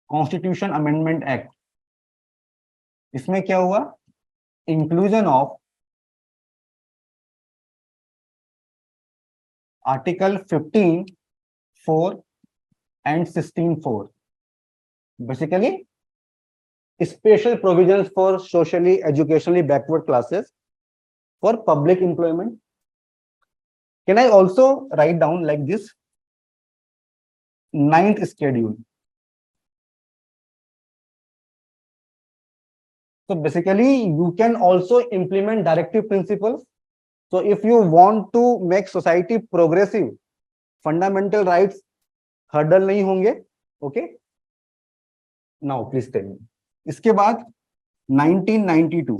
Speaker 2: constitution amendment act. इसमें क्या हुआ? Inclusion of article 15(4) and 16(4). basically special provisions for socially educationally backward classes for public employment. Can I also write down like this? 9th schedule. So basically you can also implement directive principles. So if you want to make society progressive, fundamental rights hurdle नहीं होंगे. Okay, now please tell me. इसके बाद 1992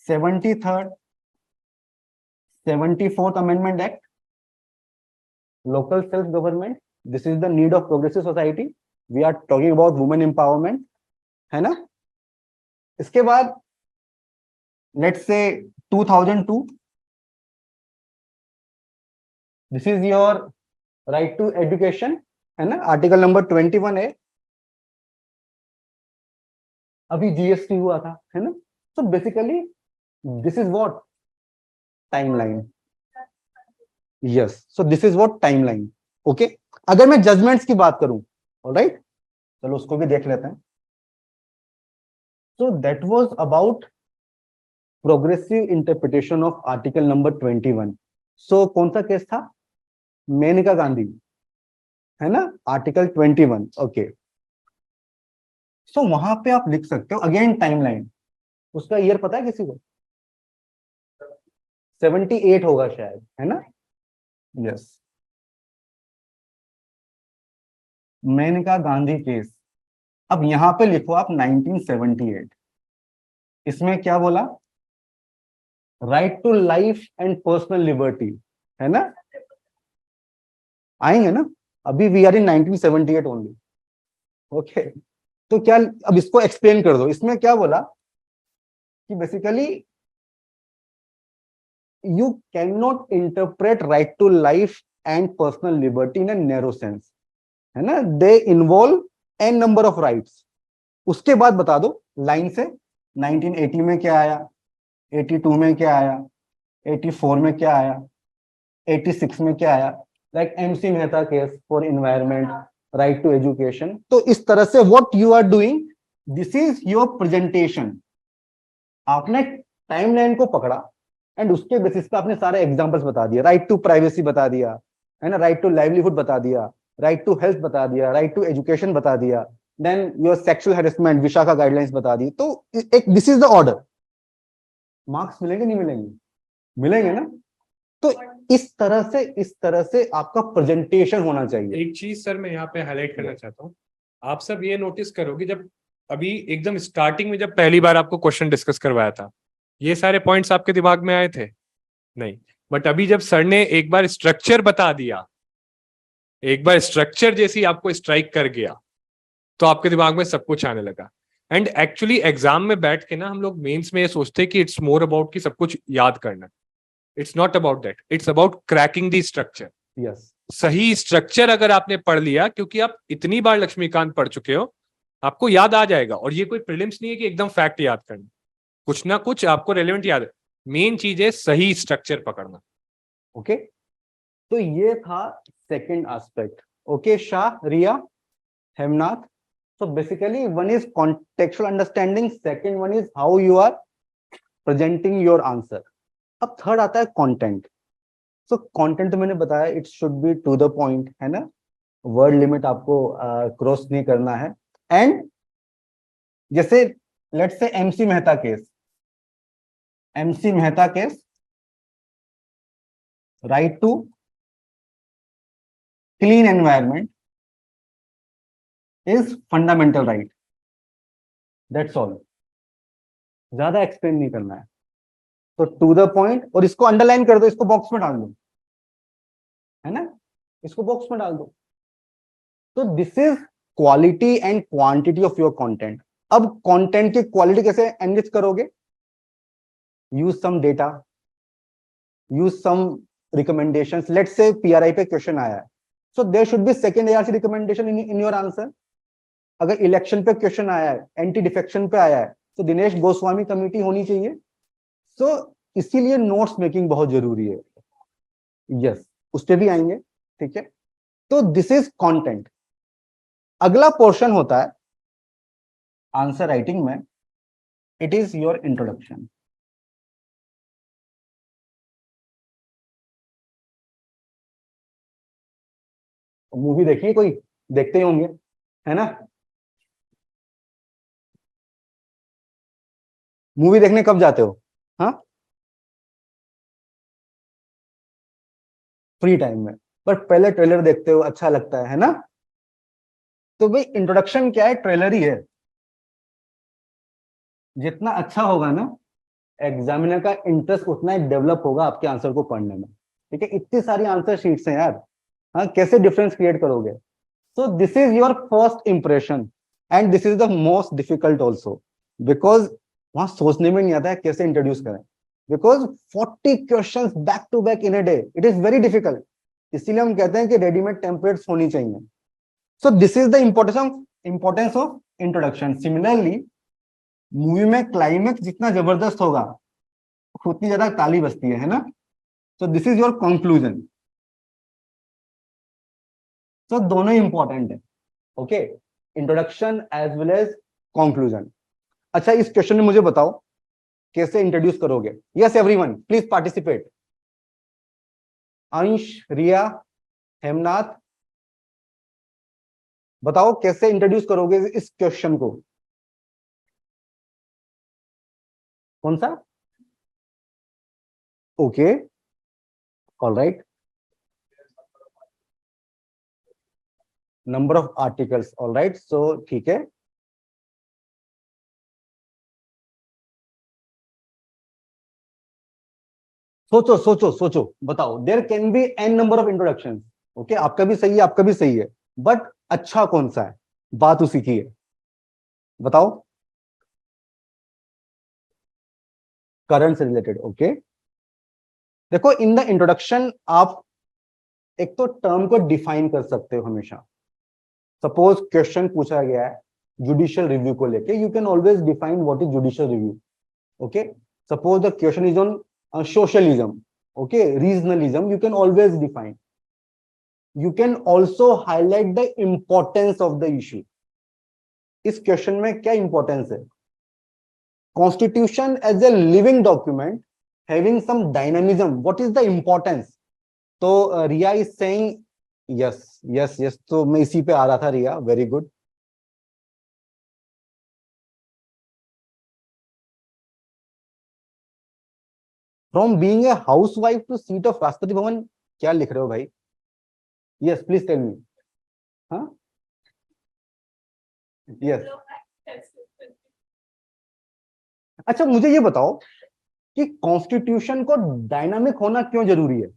Speaker 2: 73rd 74th Amendment Act, local self-government. This is the need of progressive society. We are talking about women empowerment, है ना. इसके बाद let's say 2002. This is your right to education, है ना, article number 21 है. अभी जीएसटी हुआ था, है ना. So basically this is what timeline. Yes, so this is what timeline. Okay, अगर मैं जजमेंट्स की बात करूं, ऑलराइट, चलो उसको भी देख लेते हैं. So that was about progressive interpretation of article number 21. So कौन सा केस था? मेनका गांधी, है ना, आर्टिकल 21. ओके, सो वहां पे आप लिख सकते हो. अगेन टाइमलाइन, उसका ईयर पता है किसी को? 78 होगा शायद, है ना. Yes, Maneka Gandhi case. अब यहां पे लिखो आप 1978. इसमें क्या बोला? Right to life and personal liberty, है ना. आएंगे ना, अभी we are in 1978 only. Okay, तो क्या, अब इसको एक्सप्लेन कर दो. इसमें क्या बोला कि basically you cannot interpret right to life and personal liberty in a narrow sense, है ना. they involve n number of rights. उसके बाद बता दो लाइन से 1980 में क्या आया, 82 में क्या आया, 84 में क्या आया, 86 में क्या आया, like MC Mehta case for environment, right to education. तो इस तरह से what you are doing, this is your presentation. आपने टाइमलाइन को पकड़ा एंड उसके बेसिस पे आपने सारे एग्जांपल्स बता दिया. राइट टू प्राइवेसी बता दिया, है ना, राइट टू लाइवलीहुड बता दिया, राइट टू हेल्थ बता दिया, राइट टू एजुकेशन बता दिया, then your sexual harassment Vishaka guidelines बता दी. तो एक this is the order. Marks मिलेंगे नहीं मिलेंगे? मिलेंगे ना. तो इस तरह से आपका प्रेजेंटेशन होना चाहिए.
Speaker 1: एक चीज सर मैं यहाँ पे हाईलाइट करना चाहता हूँ. आप सब ये नोटिस करोगे, जब अभी एकदम स्टार्टिंग में जब पहली बार आपको क्वेश्चन डिस्कस करवाया था, ये सारे पॉइंट्स आपके दिमाग में आए थे? नहीं. बट अभी जब सर ने एक बार स्ट्रक्चर बता दिया, एक बार स्ट्रक्चर जैसी आपको स्ट्राइक कर गया, तो आपके दिमाग में सब कुछ आने लगा। एंड एक्चुअली एग्जाम में बैठ के ना हम लोग मेंस में ये सोचते हैं कि इट्स मोर अबाउट कि सब कुछ याद करना। It's not about that, it's about cracking the structure.
Speaker 2: Yes,
Speaker 1: सही स्ट्रक्चर अगर आपने पढ़ लिया, क्योंकि आप इतनी बार लक्ष्मीकांत पढ़ चुके हो, आपको याद आ जाएगा। और ये कोई प्रीलिम्स नहीं है कि एकदम फैक्ट याद करना, कुछ ना कुछ आपको रेलेवेंट याद है। मेन चीज है सही स्ट्रक्चर पकड़ना।
Speaker 2: ओके। तो ये था second aspect. Okay Shah, Riya, Hemnath, so basically one is contextual understanding, second one is how you are presenting your answer. अब थर्ड आता है कंटेंट। सो कंटेंट तो मैंने बताया it should be to the point, है ना, वर्ड लिमिट आपको cross नहीं करना है। एंड जैसे let's say MC Mehta case, MC Mehta case, right to clean environment is fundamental right, that's all, ज्यादा एक्सप्लेन नहीं करना है। तो टू द पॉइंट, और इसको अंडरलाइन कर दो, इसको बॉक्स में डाल दो, है ना, इसको बॉक्स में डाल दो। तो this is quality and quantity of your content. अब कंटेंट की क्वालिटी कैसे एनरिच करोगे? Use some data, use some recommendations. Let's say PRI पे क्वेश्चन आया है, so there should be second ARC recommendation in your answer. अगर election पे question आया है, एंटी डिफेक्शन पे आया है, तो दिनेश गोस्वामी कमेटी होनी चाहिए। सो इसीलिए नोट्स मेकिंग बहुत जरूरी है। यस, उस पर भी आएंगे, ठीक है। तो दिस इज कंटेंट। अगला पोर्शन होता है आंसर राइटिंग में, it is your introduction. Movie देखिए, कोई देखते ही होंगे, है ना। मूवी देखने कब जाते हो? हाँ, फ्री टाइम में। पर पहले ट्रेलर देखते हो, अच्छा लगता है ना। तो भाई इंट्रोडक्शन क्या है? ट्रेलर ही है। जितना अच्छा होगा ना, एग्जामिनर का इंटरेस्ट उतना ही डेवलप होगा आपके आंसर को पढ़ने में, ठीक है। इतनी सारी आंसर शीट्स हैं यार, हाँ, कैसे डिफरेंस क्रिएट करोगे? So this is your first impression, and this is the most difficult also, because वहां सोचने में नहीं आता है कैसे इंट्रोड्यूस करें, because 40 questions back to back in a day, it is very difficult. इसीलिए हम कहते हैं कि रेडीमेड टेम्पलेट्स होनी चाहिए। So this is the importance of introduction. Similarly movie में क्लाइमेक्स जितना जबरदस्त होगा, उतनी ज्यादा ताली बजती है ना। सो दिस इज योर कंक्लूजन। तो दोनों इंपॉर्टेंट है, okay, introduction as well as conclusion. अच्छा, इस क्वेश्चन में मुझे बताओ कैसे इंट्रोड्यूस करोगे? Yes everyone please participate. Ansh, Riya, Hemnath, बताओ कैसे इंट्रोड्यूस करोगे इस क्वेश्चन को? कौन सा? Okay, alright, number of articles, alright, so ठीक है। सोचो सोचो सोचो, बताओ। There can be n number of introduction, okay, आपका भी सही है, आपका भी सही है, बट अच्छा कौन सा है? बात उसी की है, बताओ। करंट से रिलेटेड, ओके। देखो, इन द इंट्रोडक्शन आप एक तो टर्म को डिफाइन कर सकते हो हमेशा। सपोज क्वेश्चन पूछा गया है जुडिशियल रिव्यू को लेके, you can always define what is judicial review, okay. Suppose the question is on socialism, okay, regionalism, you can always define. You can also highlight the importance of the issue. इस question में क्या importance है? Constitution as a living document having some dynamism, what is the importance? तो Riya is saying yes yes yes, तो मैं इसी पे आ रहा था Riya, very good. From being a housewife to seat of Rashtrapati Bhavan, क्या लिख रहे हो भाई? Yes please tell me. हाँ, यस। अच्छा मुझे ये बताओ, कि कॉन्स्टिट्यूशन को डायनामिक होना क्यों जरूरी है?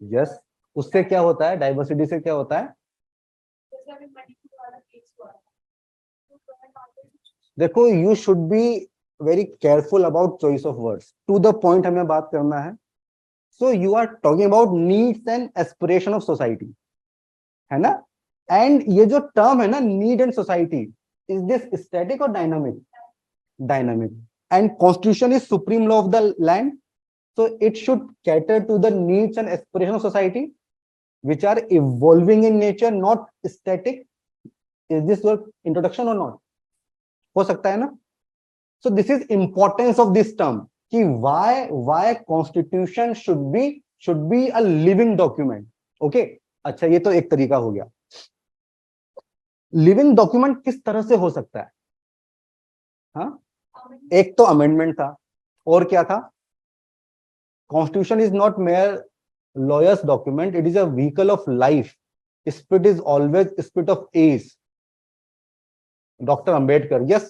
Speaker 2: यस, उससे क्या होता है, डाइवर्सिटी से क्या होता है? देखो, you should be very careful about choice of words, to the point हमें बात करना है. So you are talking about needs and aspiration of society, है ना? एंड ये जो टर्म है ना, need and society, is this static और dynamic? Dynamic. And constitution is supreme law of the land, so it should cater to the needs and aspirations of society which are evolving in nature, not static. Is this your introduction or not? हो सकता है ना? So this is importance of this term कि why constitution should be a living document. Okay, अच्छा, ये तो एक तरीका हो गया. लिविंग डॉक्यूमेंट किस तरह से हो सकता है? हाँ, एक तो अमेंडमेंट था, और क्या था? Constitution is not mere lawyer's document, it is a vehicle of life. Spirit is always spirit of age. Dr. Ambedkar, yes?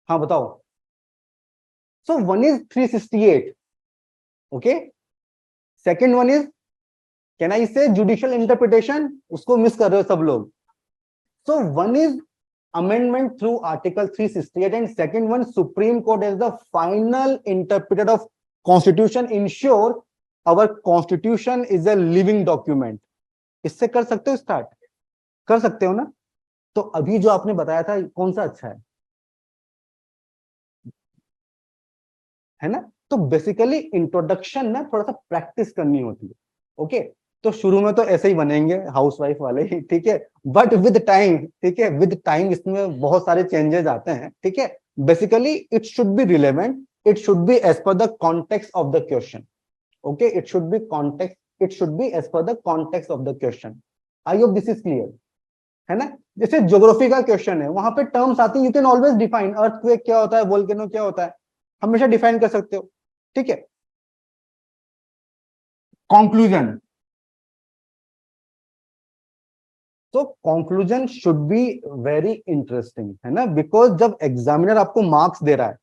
Speaker 2: हाँ बताओ. So one is 368, okay? Second one is, can I say judicial interpretation? उसको miss कर रहे हो सब लोग. So one is amendment through Article 368, and second one, Supreme Court as the final interpreter of Constitution, ensure our Constitution is a living document. इससे कर सकते हो स्टार्ट? कर सकते हो ना? तो अभी जो आपने बताया था कौन सा अच्छा है ना? तो बेसिकली इंट्रोडक्शन ना थोड़ा सा प्रैक्टिस करनी होती है. ओके, तो शुरू में तो ऐसे ही बनेंगे हाउसवाइफ वाले ही, ठीक है, बट विद टाइम, ठीक है, विद टाइम इसमें बहुत सारे चेंजेस आते हैं. ठीक है, basically it should be relevant, it should be as per the context of the question. Okay, it should be context, it should be as per the context of the question. I hope this is clear, है ना? जैसे geography का question है, वहां पे terms आती है, you can always define earthquake क्या होता है, वोल्केनो क्या होता है, हमेशा डिफाइन कर सकते हो. ठीक है, कंक्लूजन. तो conclusion should be very interesting, है ना? बिकॉज जब एग्जामिनर आपको मार्क्स दे रहा है,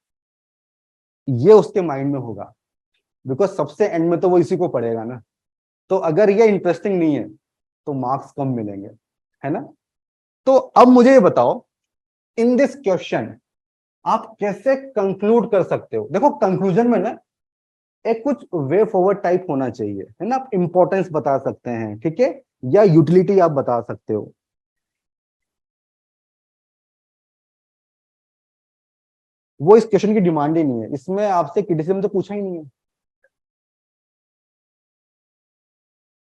Speaker 2: ये उसके माइंड में होगा, बिकॉज सबसे एंड में तो वो इसी को पढ़ेगा ना. तो अगर ये इंटरेस्टिंग नहीं है तो मार्क्स कम मिलेंगे, है ना? तो अब मुझे ये बताओ, इन दिस क्वेश्चन आप कैसे कंक्लूड कर सकते हो? देखो, कंक्लूजन में ना एक कुछ वे फॉरवर्ड टाइप होना चाहिए, है ना? आप इंपॉर्टेंस बता सकते हैं, ठीक है, या यूटिलिटी आप बता सकते हो. वो इस क्वेश्चन की डिमांड ही नहीं है, इसमें आपसे क्रिटिसिज्म तो पूछा ही नहीं है.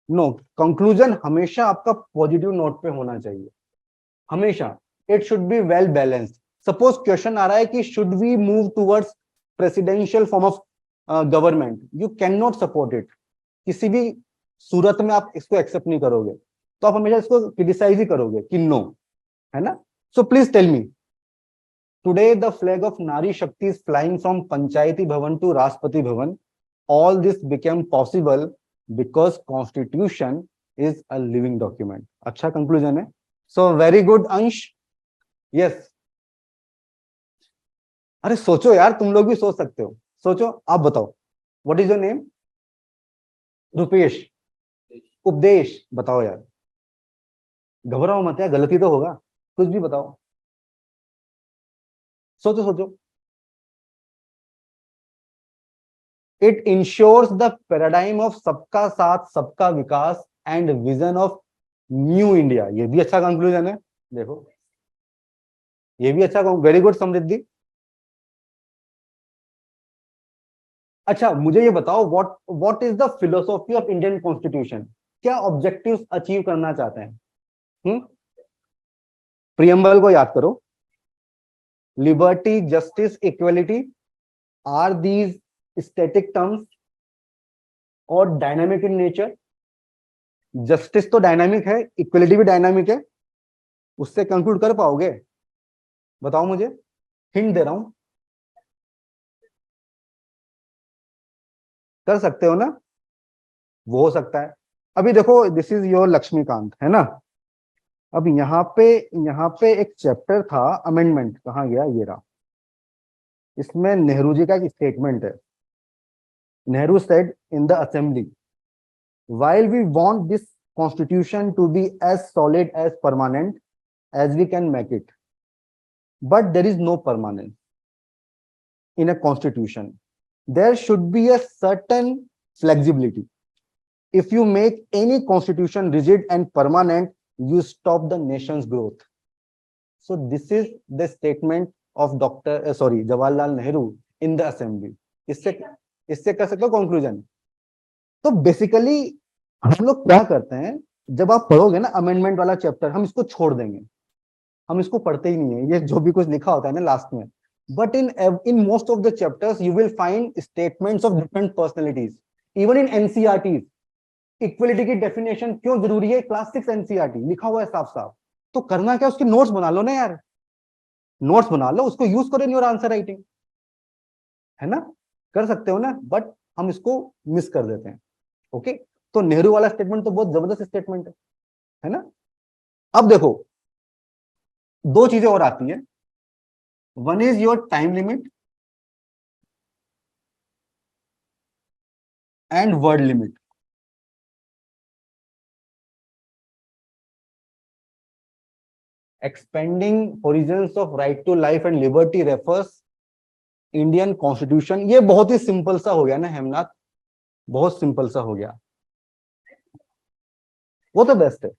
Speaker 2: नो, कंक्लूजन हमेशा आपका पॉजिटिव नोट पे होना चाहिए, हमेशा. It should be well balanced. Suppose question आ रहा है कि should we move towards presidential form of government, you can not support it. किसी भी सूरत में आप इसको एक्सेप्ट नहीं करोगे, तो आप हमेशा इसको क्रिटिसाइज ही करोगे कि नो, है ना? So please tell me, today the flag of Nari Shakti is flying from पंचायती भवन to Rashtrapati Bhavan. All this became possible because constitution is a living document. अच्छा कंक्लूजन है. सो वेरी गुड अंश. यस, अरे सोचो यार, तुम लोग भी सोच सकते हो, सोचो. आप बताओ, what is your name? Rupesh. उपदेश. बताओ यार, घबराओ मत यार, गलती तो होगा, कुछ भी बताओ. सोचो सोचो. It ensures the paradigm of sabka saath sabka vikas and vision of new India. ये भी अच्छा कंक्लूजन है. देखो, ये भी अच्छा. Very good Samriddhi. अच्छा, मुझे ये बताओ, what is the philosophy of Indian constitution? क्या ऑब्जेक्टिव्स अचीव करना चाहते हैं? प्रियम्बल को याद करो. Liberty, justice, equality, are these static terms और डायनामिक इन नेचर? जस्टिस तो डायनामिक है, इक्वलिटी भी डायनामिक है. उससे कंक्लूड कर पाओगे? बताओ मुझे, हिंट दे रहा हूं. कर सकते हो ना? वो हो सकता है. अभी देखो, दिस इज योर लक्ष्मीकांत, है ना? अब यहाँ पे एक चैप्टर था अमेंडमेंट, कहाँ गया, ये रहा। इसमें नेहरू जी का एक स्टेटमेंट है। Nehru said in the assembly, while we want this constitution to be as solid as permanent as we can make it, but there is no permanence in a constitution. There should be a certain flexibility. If you make any constitution rigid and permanent, you stop the nation's growth. So this is the statement of Jawaharlal Nehru in the assembly. इससे कर सकते हो conclusion. तो basically हम लोग क्या करते हैं, जब आप पढ़ोगे ना अमेंडमेंट वाला चैप्टर, हम इसको छोड़ देंगे, हम इसको पढ़ते ही नहीं है, ये जो भी कुछ लिखा होता है ना लास्ट में। But in most of the chapters you will find statements of different personalities, even in NCERT. Equality की डेफिनेशन क्यों जरूरी है, क्लास 6 एनसीईआरटी लिखा हुआ है साफ साफ। तो करना क्या, उसके नोट्स बना लो ना यार, नोट्स बना लो, उसको यूज करो इन योर आंसर राइटिंग, है ना, कर सकते हो ना, बट हम इसको मिस कर देते हैं। ओके, तो नेहरू वाला स्टेटमेंट तो बहुत जबरदस्त स्टेटमेंट है ना। अब देखो दो चीजें और आती है, one is your time limit and word limit. Expanding horizons of right to life and liberty refers Indian constitution. ये बहुत ही सिंपल सा हो गया ना हेमनाथ, बहुत सिंपल सा हो गया, वो तो बेस्ट है,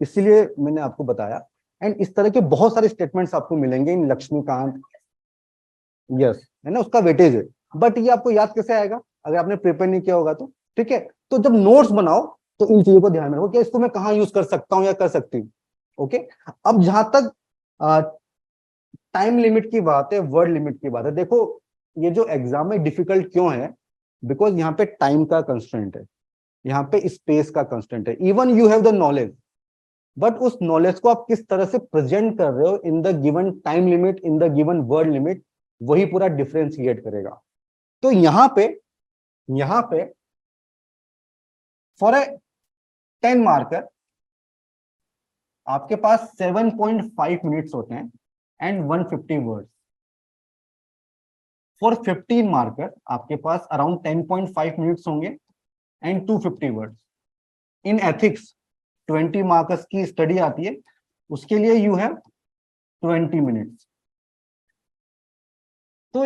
Speaker 2: इसीलिए मैंने आपको बताया। एंड इस तरह के बहुत सारे स्टेटमेंट्स आपको मिलेंगे इन लक्ष्मीकांत, यस, है ना, उसका वेटेज है। बट ये आपको याद कैसे आएगा अगर आपने प्रिपेयर नहीं किया होगा तो, ठीक है। तो जब नोट्स बनाओ तो इन चीजों को ध्यान में रखो कि इसको मैं कहाँ यूज कर सकता हूँ या कर सकती हूँ। ओके, अब जहां तक टाइम लिमिट की बात है, वर्ड लिमिट की बात है, देखो ये जो एग्जाम में डिफिकल्ट क्यों है, बिकॉज यहाँ पे टाइम का कंस्ट्रेंट है, यहाँ पे स्पेस का कंस्ट्रेंट है। Even you have the knowledge, but उस नॉलेज को आप किस तरह से प्रेजेंट कर रहे हो in the given time limit, in the given word limit, वही पूरा डिफरेंशिएट करेगा। तो यहाँ पे फॉर ए 10 मार्कर आपके पास 7.5 मिनट्स होते हैं एंड 150 वर्ड्स। फॉर 15 मार्कर आपके पास अराउंड 10.5 मिनट्स होंगे and 250 words. In ethics 20 marks की स्टडी आती है, उसके लिए यू हैव 20 मिनट्स। तो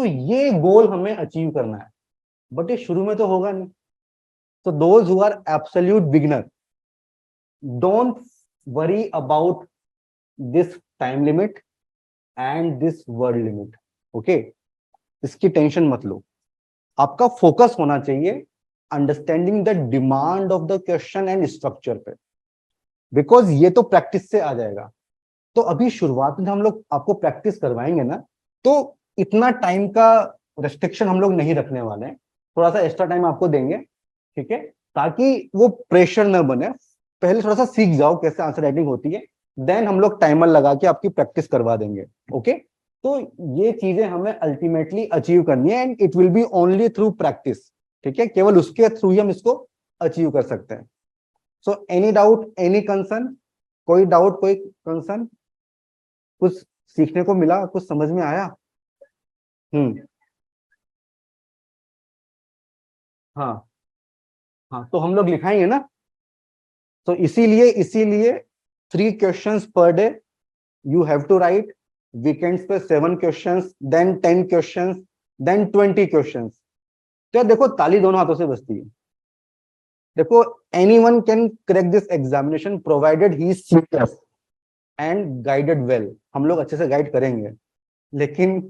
Speaker 2: ये गोल हमें अचीव करना है, बट ये शुरू में तो होगा नहीं। तो those who are absolute beginner, don't worry about this time limit and this word limit. Okay, इसकी टेंशन मत लो, आपका फोकस होना चाहिए understanding the demand of the question and structure पे, बिकॉज ये तो प्रैक्टिस से आ जाएगा। तो अभी शुरुआत में हम लोग आपको प्रैक्टिस करवाएंगे ना, तो इतना टाइम का रेस्ट्रिक्शन हम लोग नहीं रखने वाले हैं, थोड़ा सा एक्स्ट्रा टाइम आपको देंगे, ठीक है, ताकि वो प्रेशर न बने। पहले थोड़ा सा सीख जाओ कैसे आंसर राइटिंग होती है, देन हम लोग टाइमर लगा के आपकी प्रैक्टिस करवा देंगे। ओके, तो ये चीजें हमें अल्टीमेटली अचीव करनी है and it will be only through practice, ठीक है, केवल उसके थ्रू ही हम इसको अचीव कर सकते हैं। So any doubt, any concern, कोई डाउट, कोई कंसर्न, कुछ सीखने को मिला, कुछ समझ में आया? हाँ हाँ, तो हम लोग लिखाएंगे ना, तो इसीलिए 3 questions per day you have to write. Weekends पे 7 questions, then 10 questions, then 20 questions. तो यार देखो ताली दोनों हाथों से बजती है। देखो anyone can crack this examination provided he is serious and guided well. हम लोग अच्छे से गाइड करेंगे, लेकिन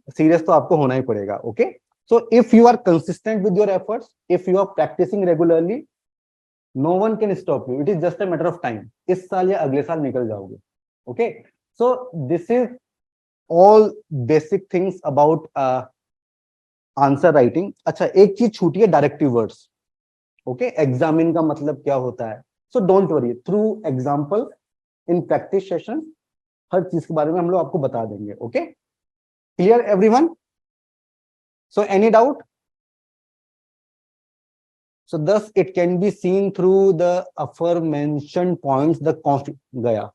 Speaker 2: सीरियस तो आपको होना ही पड़ेगा। Okay, so if you are consistent with your efforts, if you are practicing regularly, no one can stop you, it is just a matter of time। इस साल या अगले साल निकल जाओगे। okay, so this is all basic things about answer writing. अच्छा, एक चीज छूटी है, डायरेक्टिव वर्ड्स। ओके, एग्जामिन का मतलब क्या होता है, so don't worry, through example in practice session हर चीज के बारे में हम लोग आपको बता देंगे। Okay, clear everyone? So any doubt? So thus it can be seen through the aforementioned points the गया.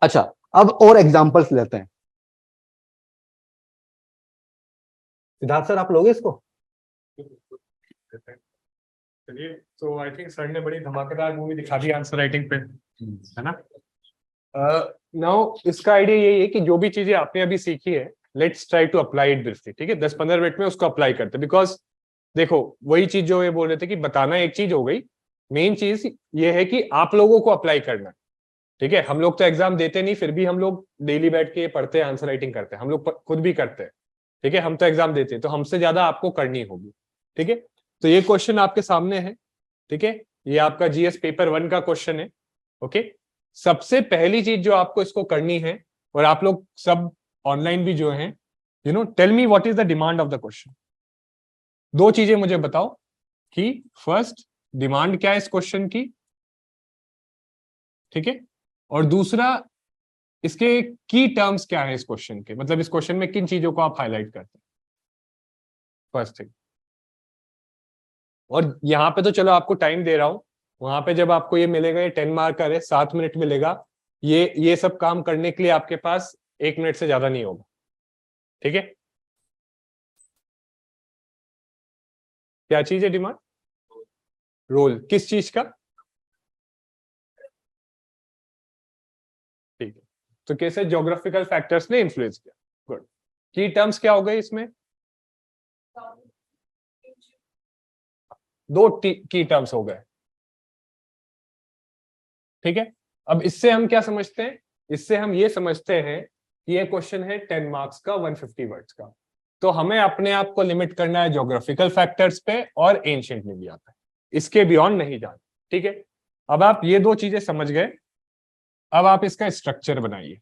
Speaker 2: अच्छा, अब और एग्जांपल्स लेते हैं. सिद्धार्थ सर, आप लोगे इसको?
Speaker 1: चलिए, तो आई थिंक सर ने बड़ी धमाकेदार मूवी दिखा दी आंसर राइटिंग पे, है ना? नाउ इसका आइडिया यही है कि जो भी चीजें आपने अभी सीखी है, let's try to apply it briefly. ठीक है, 10-15 मिनट में उसको अप्लाई करते, बिकॉज देखो वही चीज जो ये बोल रहे थे कि बताना एक चीज हो गई, मेन चीज ये है कि आप लोगों को अप्लाई करना. ठीक है, हम लोग तो एग्जाम देते नहीं, फिर भी हम लोग डेली बैठ के पढ़ते हैं, आंसर राइटिंग करते हैं, हम लोग खुद भी करते हैं. ठीक है, हम तो एग्जाम देते हैं, तो हमसे ज्यादा आपको करनी होगी. ठीक है, तो ये क्वेश्चन आपके सामने है. ठीक है, ये आपका जीएस पेपर 1 का क्वेश्चन है. ओके, सबसे पहली चीज जो आपको इसको करनी है, और आप लोग सब ऑनलाइन भी जो हैं, tell me what is the demand of the question. दो चीजें मुझे बताओ कि फर्स्ट डिमांड क्या है इस क्वेश्चन की. ठीक है, और दूसरा इसके की टर्म्स क्या है इस क्वेश्चन के, मतलब इस क्वेश्चन में किन चीजों को आप हाईलाइट करते हैं, फर्स्ट थिंग. और यहां पे तो चलो आपको टाइम दे रहा हूं, वहां पे जब आपको ये मिलेगा, ये 10 मार्क का है, 7 मिनट मिलेगा, ये सब काम करने के लिए आपके पास 1 मिनट से ज्यादा नहीं होगा. ठीक है, क्या चीज है डिमांड? रोल किस चीज का? ठीक है, तो कैसे ज्योग्राफिकल फैक्टर्स ने इन्फ्लुएंस किया. गुड. की टर्म्स क्या हो गए इसमें? दो की टर्म्स हो गए. ठीक है, अब इससे हम क्या समझते हैं? इससे हम ये समझते हैं कि ये क्वेश्चन है 10 मार्क्स का, 150 वर्ड्स का, तो हमें अपने आप को लिमिट करना है ज्योग्राफिकल फैक्टर्स पे और एंशिएंट में भी आता है, इसके बियॉन्ड नहीं जाना. ठीक है, अब आप ये दो चीजें समझ गए, अब आप इसका स्ट्रक्चर बनाइए.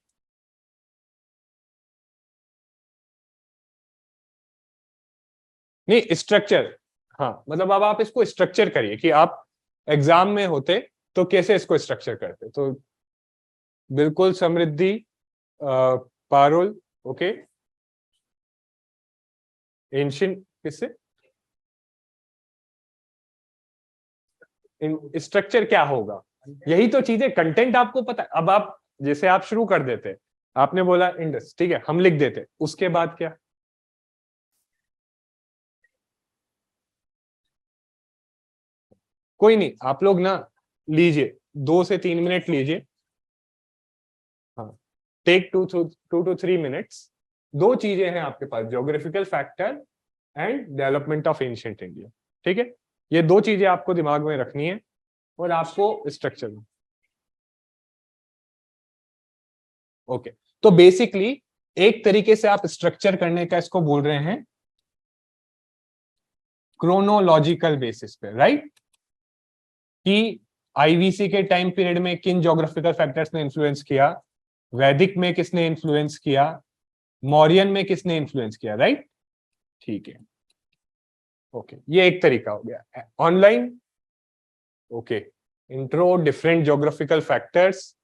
Speaker 1: नहीं, स्ट्रक्चर, हाँ, मतलब अब आप इसको स्ट्रक्चर करिए कि आप एग्जाम में होते तो कैसे इसको स्ट्रक्चर करते. तो बिल्कुल समृद्धि, पारुल, ओके, एंशिएंट किससे, स्ट्रक्चर क्या होगा, यही तो चीजें, कंटेंट आपको पता है. अब आप जैसे आप शुरू कर देते, आपने बोला इंडस, ठीक है, हम लिख देते, उसके बाद क्या? कोई नहीं, आप लोग ना लीजिए, 2 से 3 मिनट लीजिए. हाँ, टेक 2 to 3 मिनट्स. दो चीजें हैं आपके पास, geographical factor and development of ancient India. ठीक है, ये दो चीजें आपको दिमाग में रखनी है और आपको स्ट्रक्चर में. ओके, तो बेसिकली एक तरीके से आप स्ट्रक्चर करने का इसको बोल रहे हैं क्रोनोलॉजिकल बेसिस पे, राइट? कि आईवीसी के टाइम पीरियड में किन ज्योग्राफिकल फैक्टर्स ने इन्फ्लुएंस किया, वैदिक में किसने इन्फ्लुएंस किया, मौर्यन में किसने इन्फ्लुएंस किया, राइट? ठीक है, ओके, ये एक तरीका हो गया. Online, okay, intro different geographical factors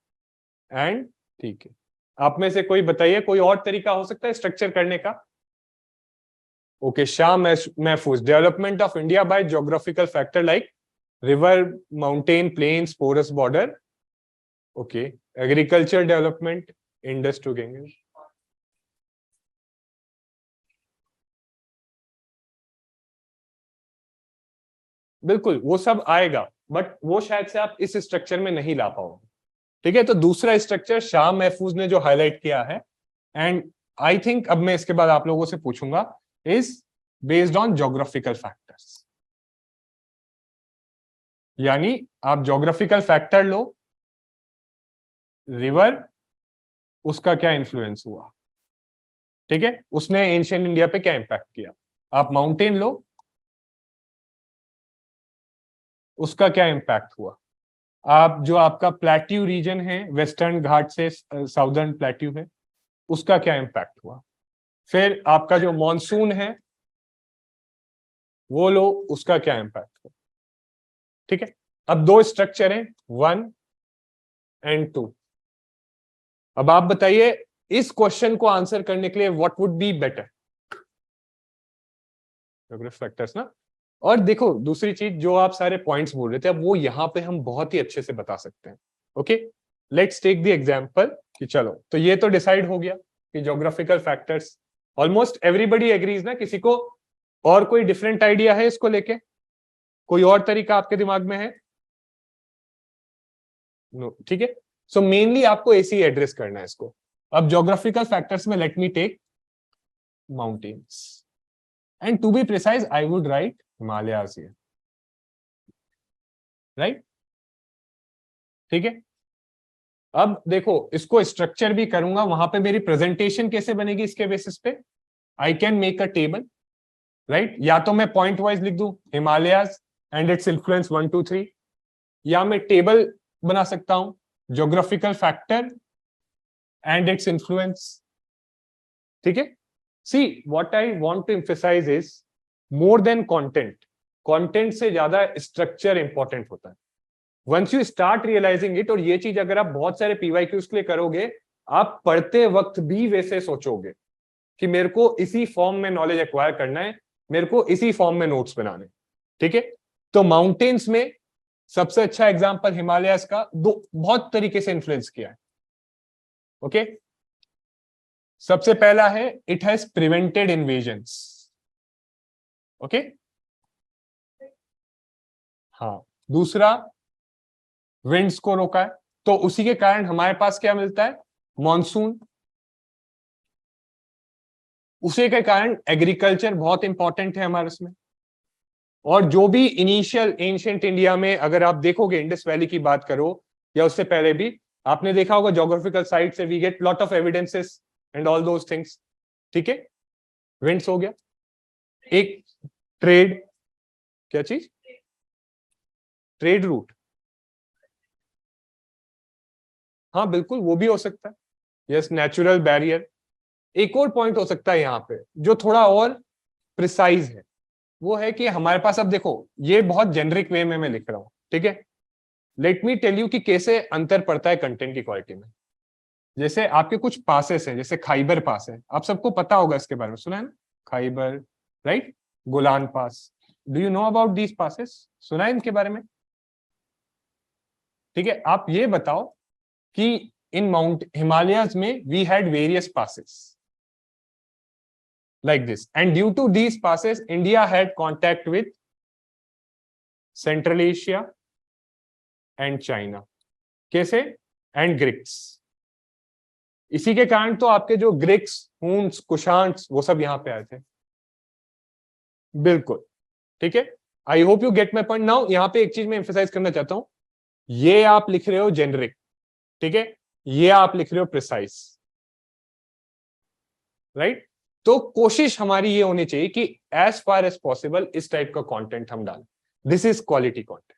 Speaker 1: and, ठीक है, आप में से कोई बताइए कोई और तरीका हो सकता है स्ट्रक्चर करने का? Okay, Shah Mahfooz, development of India by geographical factor like river, mountain, plains, porous border. Okay, agriculture development, Indus to Ganga. बिल्कुल वो सब आएगा, बट वो शायद से आप इस स्ट्रक्चर में नहीं ला पाओगे. ठीक है, तो दूसरा स्ट्रक्चर शाह महफूज ने जो हाईलाइट किया है, एंड आई थिंक अब मैं इसके बाद आप लोगों से पूछूंगा, is based on geographical factors. यानी आप ज्योग्राफिकल फैक्टर लो, रिवर, उसका क्या इन्फ्लुएंस हुआ, ठीक है, उसने एंशिएंट इंडिया पे क्या इंपैक्ट किया. आप माउंटेन लो, उसका क्या इंपैक्ट हुआ. आप जो आपका प्लेट्यू रीजन है, वेस्टर्न घाट से साउदर्न प्लेट्यू है, उसका क्या इंपैक्ट हुआ. फिर आपका जो मॉनसून है वो लो, उसका क्या इंपैक्ट हुआ. ठीक है, अब दो स्ट्रक्चर हैं, 1 and 2. अब आप बताइए इस क्वेश्चन को आंसर करने के लिए what would be better. Geographic factors ना, और देखो दूसरी चीज जो आप सारे पॉइंट्स बोल रहे थे, अब वो यहाँ पे हम बहुत ही अच्छे से बता सकते हैं। Okay, let's take the example कि चलो, तो ये तो डिसाइड हो गया कि geographical factors, almost everybody agrees ना, किसी को और कोई डिफरेंट आइडिया है इसको लेके? कोई और तरीका आपके दिमाग में है? नो, ठीक है। सो मेनली आपको ऐसे ही एड्रेस करना है इसको। अब ज्योग्राफिकल फैक्टर्स में let me take mountains, and to be precise I would write Himalayas here, right? ठीक है। अब देखो इसको स्ट्रक्चर भी करूंगा, वहां पे मेरी प्रेजेंटेशन कैसे बनेगी इसके बेसिस पे? I can make a table, right? या तो मैं पॉइंट वाइज लिख दूं हिमालयाज एंड इट्स इन्फ्लुएंस 1 2 3, या मैं टेबल बना सकता हूं geographical factor and its influence. ठीक है। See what I want to emphasize is more than content, content से ज्यादा स्ट्रक्चर इंपॉर्टेंट होता है। Once you start realizing it, और ये चीज अगर आप बहुत सारे पीवाईक्यूज के लिए करोगे, आप पढ़ते वक्त भी वैसे सोचोगे कि मेरे को इसी फॉर्म में नॉलेज एक्वायर करना है, मेरे को इसी फॉर्म में नोट्स बनाने। ठीक है। तो माउंटेन्स में सबसे अच्छा एग्जांपल हिमालयस का दो बहुत तरीके से इन्फ्लुएंस किया है। ओके, सबसे पहला है it has prevented invasions. Okay, हाँ। दूसरा, विंड्स को रोका है, तो उसी के कारण हमारे पास क्या मिलता है? मॉनसून। उसी के कारण एग्रीकल्चर बहुत इंपॉर्टेंट है हमारे उसमें। और जो भी इनिशियल एंशिएंट इंडिया में अगर आप देखोगे, इंडस वैली की बात करो या उससे पहले भी, आपने देखा होगा ज्योग्राफिकल साइट से we get lot of evidences and all those things. ठीक है, विंड्स हो गया। एक ट्रेड, क्या चीज? ट्रेड रूट, हाँ बिल्कुल वो भी हो सकता है। Yes, natural barrier. एक और पॉइंट हो सकता है यहाँ पे जो थोड़ा और प्रिसाइज है, वो है कि हमारे पास, अब देखो ये बहुत जेनरिक वे में मैं लिख रहा हूं, ठीक है। लेट मी टेल यू कि कैसे अंतर पड़ता है कंटेंट की क्वालिटी में। जैसे आपके कुछ पासेस हैं, जैसे खाइबर पास है, आप सबको पता होगा इसके बारे में, सुना है ना? Khyber, right? Golan pass, do you know about these passes? सुना है इनके बारे में? ठीक है, आप ये बताओ कि इन माउंट हिमालयाज में we had various passes like this, and due to these passes India had contact with Central Asia and China, कैसे? and Greeks। इसी के कारण तो आपके जो ग्रीक्स, हुन्स, कुशान्स, वो सब यहां पे आए थे। बिल्कुल, ठीक है। I hope you get my point. Now यहां पे एक चीज मैं एम्फेसाइज करना चाहता हूं, ये आप लिख रहे हो जेनरिक, ठीक है, ये आप लिख रहे हो प्रिसाइज, राइट? तो कोशिश हमारी ये होनी चाहिए कि एज फार एज पॉसिबल इस टाइप का कंटेंट हम डालें। This is quality content,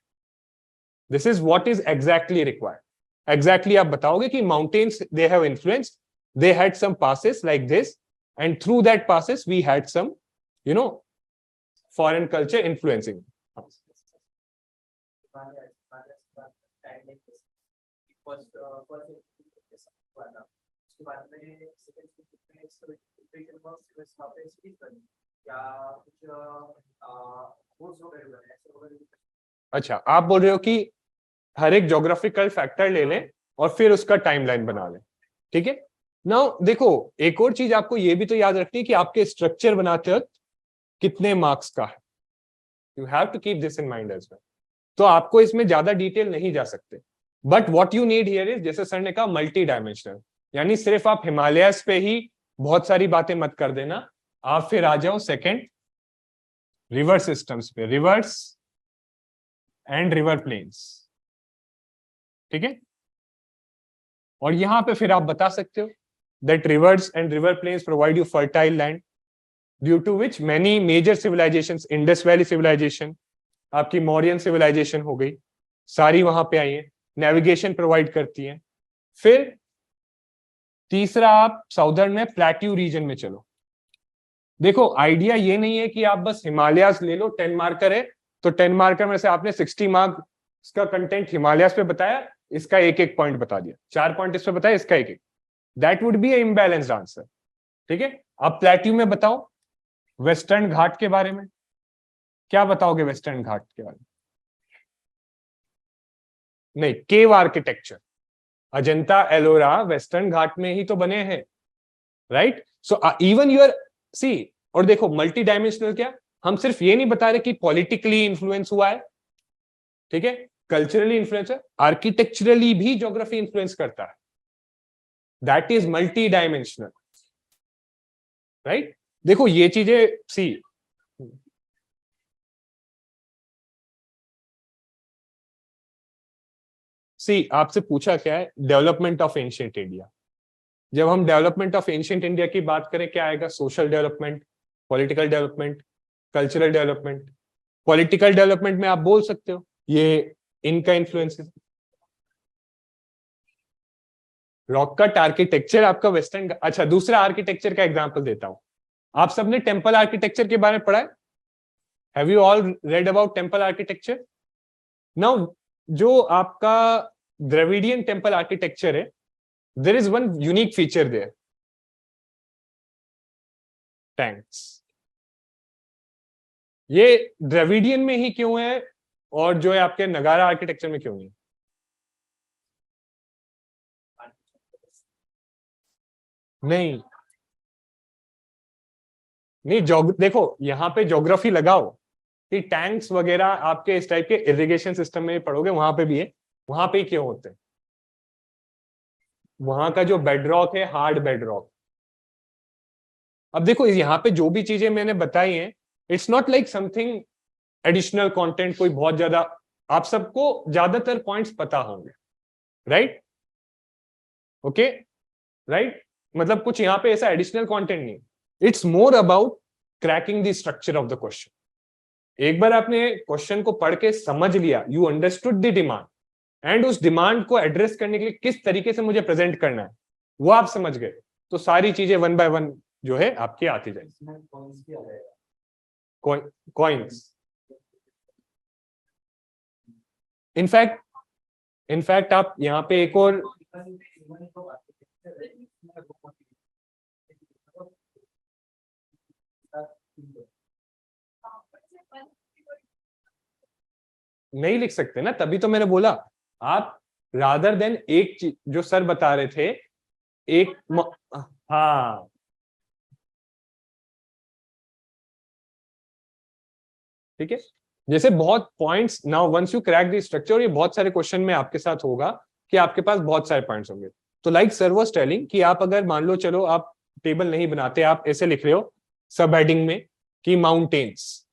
Speaker 1: this is what is exactly required. Exactly आप बताओगे कि mountains they have influence, they had some passes like this, and through that passes we had some, you know, foreign culture influencing. अच्छा, आप बोल रहे हो कि हर एक ज्योग्राफिकल फैक्टर ले लें और फिर उसका टाइमलाइन बना लें, ठीक है। नाउ देखो, एक और चीज आपको ये भी तो याद रखनी है कि आपके स्ट्रक्चर बनाते वक्त कितने मार्क्स का है। You have to keep this in mind as well. तो आपको इसमें ज्यादा डिटेल नहीं जा सकते, but what you need here is, जैसे सर ने कहा, मल्टी डायमेंशनल। यानी सिर्फ आप हिमालयस पे ही बहुत सारी बातें मत कर देना, आप फिर आ जाओ सेकंड रिवर सिस्टम्स पे, रिवर्स एंड रिवर प्लेन्स, ठीक है। और यहां पे फिर आप बता सकते हो that rivers and river plains provide you fertile land due to which many major civilizations, Indus valley civilization, आपकी मौर्यन सिविलाइजेशन हो गई, सारी वहां पे आई है, नेविगेशन प्रोवाइड करती है। फिर तीसरा, आप साउदर्न में प्लेट्यू रीजन में चलो। देखो आइडिया ये नहीं है कि आप बस हिमालयास ले लो, 10 मार्कर है तो 10 मार्कर में से आपने 60 मार्क्स का कंटेंट हिमालयास पे बताया, इसका एक एक पॉइंट बता दिया, 4 पॉइंट इस पे बताया, इसका एक एक, that would be imbalanced answer, ठीक है। आप प्लेट्यू में बताओ वेस्टर्न घाट के बारे में, क्या बताओगे वेस्टर्न घाट के बारे में? नहीं, cave architecture, Ajanta Ellora western Ghat में ही तो बने हैं, right? So even your see, और देखो मल्टी डायमेंशनल क्या, हम सिर्फ ये नहीं बता रहे कि पॉलिटिकली इन्फ्लुएंस हुआ है, ठीक है, कल्चरली इन्फ्लुएंस है, आर्किटेक्चरली भी ज्योग्राफी इन्फ्लुएंस करता है, that is multi dimensional, right? देखो ये चीजें सी आपसे पूछा क्या है, डेवलपमेंट ऑफ एंशिएंट इंडिया। जब हम डेवलपमेंट ऑफ एंशिएंट इंडिया की बात करें, क्या आएगा? Social development, political development, cultural development. Political development में आप बोल सकते हो ये इनका इन्फ्लुएंस है। रॉक कट आर्किटेक्चर आपका वेस्टर्न, अच्छा दूसरा आर्किटेक्चर का एग्जांपल देता हूं। आप सबने टेंपल आर्किटेक्चर के बारे में पढ़ा है? Have you all read about temple architecture? Now जो आपका द्रविडियन टेंपल आर्किटेक्चर है, there is one unique feature there, tanks. ये द्रविडियन में ही क्यों है और जो है आपके नगारा आर्किटेक्चर में क्यों नहीं? नहीं नहीं, देखो यहां पे ज्योग्राफी लगाओ कि टैंक्स वगैरह आपके इस टाइप के इरिगेशन सिस्टम में पढ़ोगे, वहां पे भी है, वहां पे ही क्यों होते हैं? वहां का जो बेडरॉक है हार्ड बेडरॉक। अब देखो यहाँ पे जो भी चीजें मैंने बताई हैं, it's not like something additional content कोई बहुत ज्यादा, आप सबको ज्यादातर पॉइंट्स पता होंगे, राइट? ओके, राइट, मतलब कुछ यहाँ पे ऐसा एडिशनल कंटेंट नहीं, it's more about cracking the structure of the question. एक बार आपने क्वेश्चन को पढ़ के समझ लिया, you understood the demand, and उस डिमांड को एड्रेस करने के लिए किस तरीके से मुझे प्रेजेंट करना है वो आप समझ गए, तो सारी चीजें वन बाय वन जो है आपकी आती जाएगी। कॉइन्स, इनफैक्ट आप यहाँ पे एक और नहीं लिख सकते ना, तभी तो मैंने बोला आप रादर देन एक चीज जो सर बता रहे थे, एक हाँ ठीक है, जैसे बहुत points, now once you crack the structure, ये बहुत सारे क्वेश्चन में आपके साथ होगा कि आपके पास बहुत सारे पॉइंट्स होंगे। तो लाइक सर वाज टेलिंग कि आप अगर मान लो चलो आप टेबल नहीं बनाते, आप ऐसे लिख रहे हो सब हेडिंग में कि माउंटेन्स,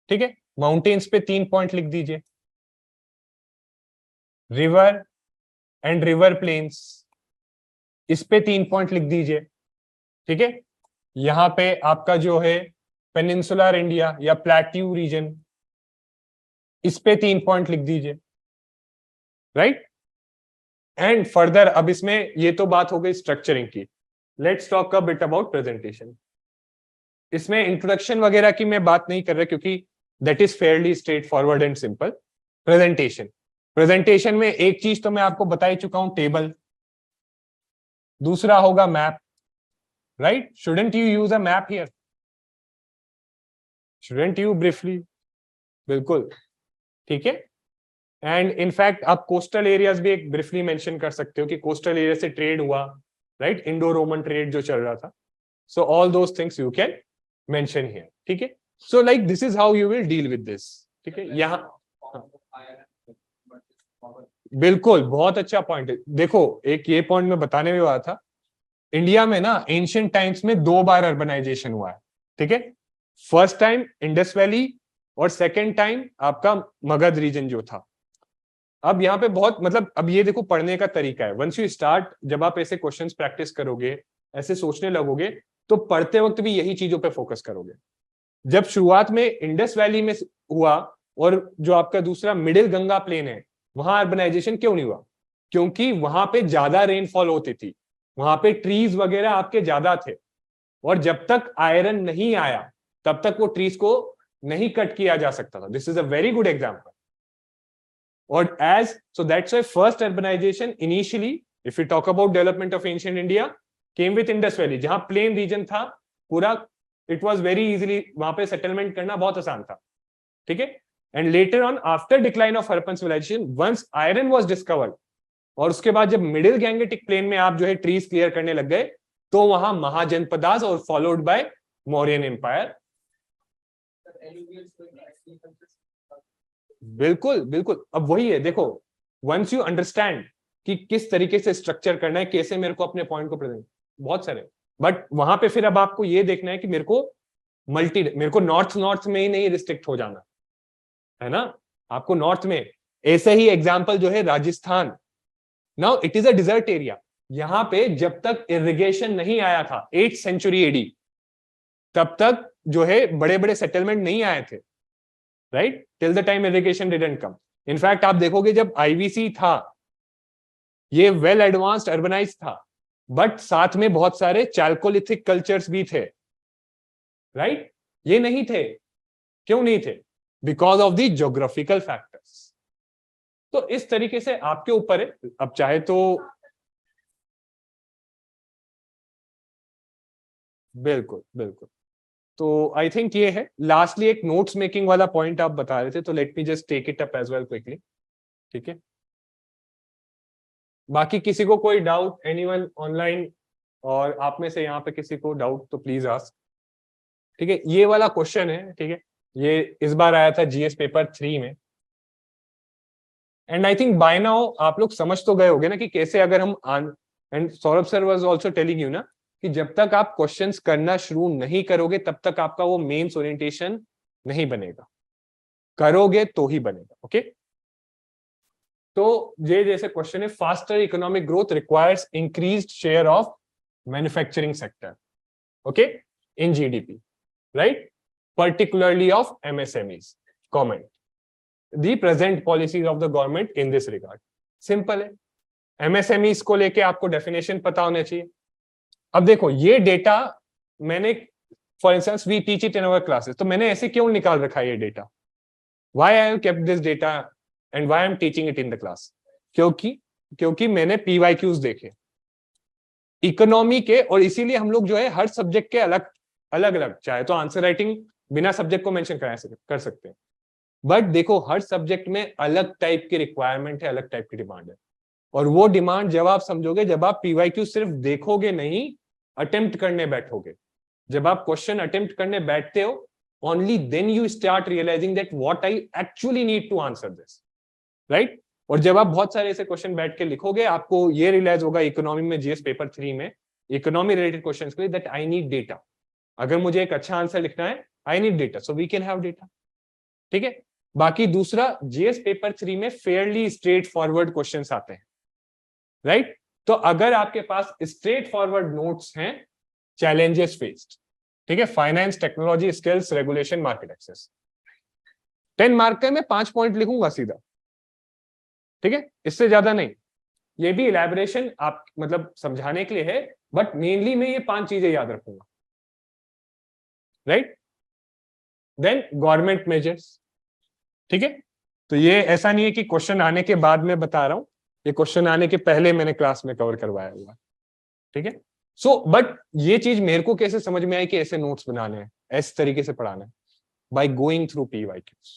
Speaker 1: ठीक है, माउंटेन्स पे 3 पॉइंट लिख दीजिए, रिवर एंड रिवर प्लेन्स इस पे 3 पॉइंट लिख दीजिए, ठीक है, यहां पे आपका जो है पेनिनसुलर इंडिया या प्लेट्यू रीजन, इस पे 3 पॉइंट लिख दीजिए, राइट? एंड फर्दर, अब इसमें ये तो बात हो गई स्ट्रक्चरिंग की, let's talk a bit about presentation. इसमें इंट्रोडक्शन वगैरह की मैं बात नहीं कर रहा क्योंकि that is fairly straight forward and simple. Presentation में एक चीज तो मैं आपको बता ही चुका हूं, टेबल, दूसरा होगा map, right? Shouldn't you use a map here? Shouldn't you briefly? बिल्कुल, ठीक है। एंड इनफैक्ट आप कोस्टल एरियाज भी एक ब्रीफली मेंशन कर सकते हो कि कोस्टल एरिया से ट्रेड हुआ, राइट? इंडो रोमन ट्रेड जो चल रहा था, so all those things you can mention here, ठीक है। So like this is how you will deal with this, ठीक है। यहाँ बिल्कुल बहुत अच्छा पॉइंट है। देखो एक ये पॉइंट मैं बताने में वाला था, इंडिया में ना एंशिएंट टाइम्स में 2 बार अर्बनाइजेशन हुआ है, ठीक है। फर्स्ट टाइम इंडस वैली और सेकेंड टाइम आपका मगध रीजन जो था। अब यहाँ पे बहुत मतलब, अब ये देखो पढ़ने का तरीका है, वंस यू स्टार्ट, जब आप ऐसे क्वेश्चंस प्रैक्टिस करोगे, ऐसे सोचने लगोगे, तो पढ़ते वक्त भी यही चीजों पे फोकस करोगे। जब शुरुआत में इंडस वैली में हुआ और जो आपका दूसरा मिडिल गंगा प्लेन है, वहां अर्बनाइजेशन क्यों नहीं हुआ? क्योंकि वहां पे ज्यादा रेनफॉल होती थी, वहां पे ट्रीज वगैरह आपके ज्यादा थे, और जब तक आयरन नहीं आया तब तक वो ट्रीज को नहीं कट किया जा सकता था। This is a very good example. और as so that's why first urbanization initially, if we talk about development of ancient India, came with Indus Valley, जहां प्लेन रीजन था, पूरा इट वॉज वेरी इजिली, वहां पे settlement करना बहुत आसान था, ठीक है। And later on after decline of Harappan civilization once iron was discovered, और उसके बाद जब मिडिल गैंगेटिक प्लेन में आप जो है ट्रीज क्लियर करने लग गए, तो वहां महाजनपदास और फॉलोड बाय मौर्यन एम्पायर। बिल्कुल बिल्कुल, अब वही है, देखो वंस यू अंडरस्टैंड कि किस तरीके से स्ट्रक्चर करना है, कैसे मेरे को अपने पॉइंट को प्रेजेंट, बहुत सारे, बट वहां पे फिर अब आपको ये देखना है कि मेरे को नॉर्थ में ही नहीं रिस्ट्रिक्ट हो जाना है ना, आपको नॉर्थ में, ऐसे ही एग्जांपल जो है Rajasthan, now it is a desert area, यहां पे जब तक इरिगेशन नहीं आया था 8th सेंचुरी एडी, तब तक जो है बड़े बड़े सेटलमेंट नहीं आए थे, right, till the time irrigation didn't come. In fact आप देखोगे जब आईवीसी था, ये वेल एडवांस्ड अर्बनाइज था, बट साथ में बहुत सारे चैल्कोलिथिक कल्चर्स भी थे, राइट, ये नहीं थे, क्यों नहीं थे, because of the geographical factors. तो इस तरीके से आपके ऊपर है, अब चाहे तो बिल्कुल बिल्कुल। तो आई थिंक ये है, लास्टली एक नोट्स मेकिंग वाला पॉइंट आप बता रहे थे, तो let me just take it up as well quickly, ठीक है। बाकी किसी को कोई डाउट, एनीवन ऑनलाइन, और आप में से यहाँ पे किसी को डाउट तो प्लीज आस्क, ठीक है। ये वाला क्वेश्चन है, ठीक है, ये इस बार आया था जीएस पेपर 3 में, and I think by now आप लोग समझ तो गए होंगे ना कि कैसे अगर हम and Saurabh sir was also telling you ना कि जब तक आप क्वेश्चंस करना शुरू नहीं करोगे तब तक आपका वो मेंस ओरिएंटेशन नहीं बनेगा, करोगे तो ही बनेगा, ओके। तो ये जैसे क्वेश्चन है, faster economic growth requires increased share of manufacturing sector, okay, in GDP, right, particularly of MSMEs. Comment. The present policies of the government in this regard. Simple है, MSMEs को लेके आपको डेफिनेशन पता होना चाहिए। अब देखो ये डेटा मैंने, for instance we teach it in our classes, तो मैंने ऐसे क्यों निकाल रखा है ये data, why I have kept this data and why I am teaching it in the class, क्योंकि मैंने PYQs देखे इकोनॉमी के, और इसीलिए हम लोग जो है हर सब्जेक्ट के अलग अलग, चाहे तो आंसर राइटिंग बिना सब्जेक्ट को मेंशन कर सकते हैं, बट देखो हर सब्जेक्ट में अलग टाइप की रिक्वायरमेंट है, अलग टाइप की डिमांड है, और वो डिमांड जब आप समझोगे, जब आप PYQ सिर्फ देखोगे नहीं, अटेम्प्ट करने बैठोगे, जब आप क्वेश्चन अटेम्प्ट करने बैठते हो, only then you start realizing that what I actually need to answer this, right. और जब आप बहुत सारे ऐसे क्वेश्चन बैठ के लिखोगे, आपको ये रियलाइज होगा इकोनॉमी में, जीएस पेपर 3 में इकोनॉमी रिलेटेड क्वेश्चन के लिए, दैट आई नीड डेटा, अगर मुझे एक अच्छा आंसर लिखना है, I need data, so we can have data, ठीक है। बाकी दूसरा, जीएस पेपर 3 में फेयरली स्ट्रेट फॉरवर्ड क्वेश्चंस आते हैं, राइट। तो अगर आपके पास स्ट्रेट फॉरवर्ड नोट्स हैं, चैलेंजेस फेस्ड, ठीक है, finance, technology, skills, regulation, market access, 10 mark का मैं 5 पॉइंट लिखूंगा सीधा, ठीक है, इससे ज्यादा नहीं। ये भी इलैबोरेशन आप मतलब समझाने के लिए है, बट मेनली मैं ये 5 चीजें याद रखूंगा, राइट। देन गवर्नमेंट मेजर्स, ठीक है। तो ये ऐसा नहीं है कि क्वेश्चन आने के बाद में बता रहा हूं, ये क्वेश्चन आने के पहले मैंने क्लास में कवर करवाया हुआ, ठीक है। सो बट ये चीज मेरे को कैसे समझ में आई कि ऐसे नोट्स बनाने हैं, इस तरीके से पढ़ाना है, by going through PYQs,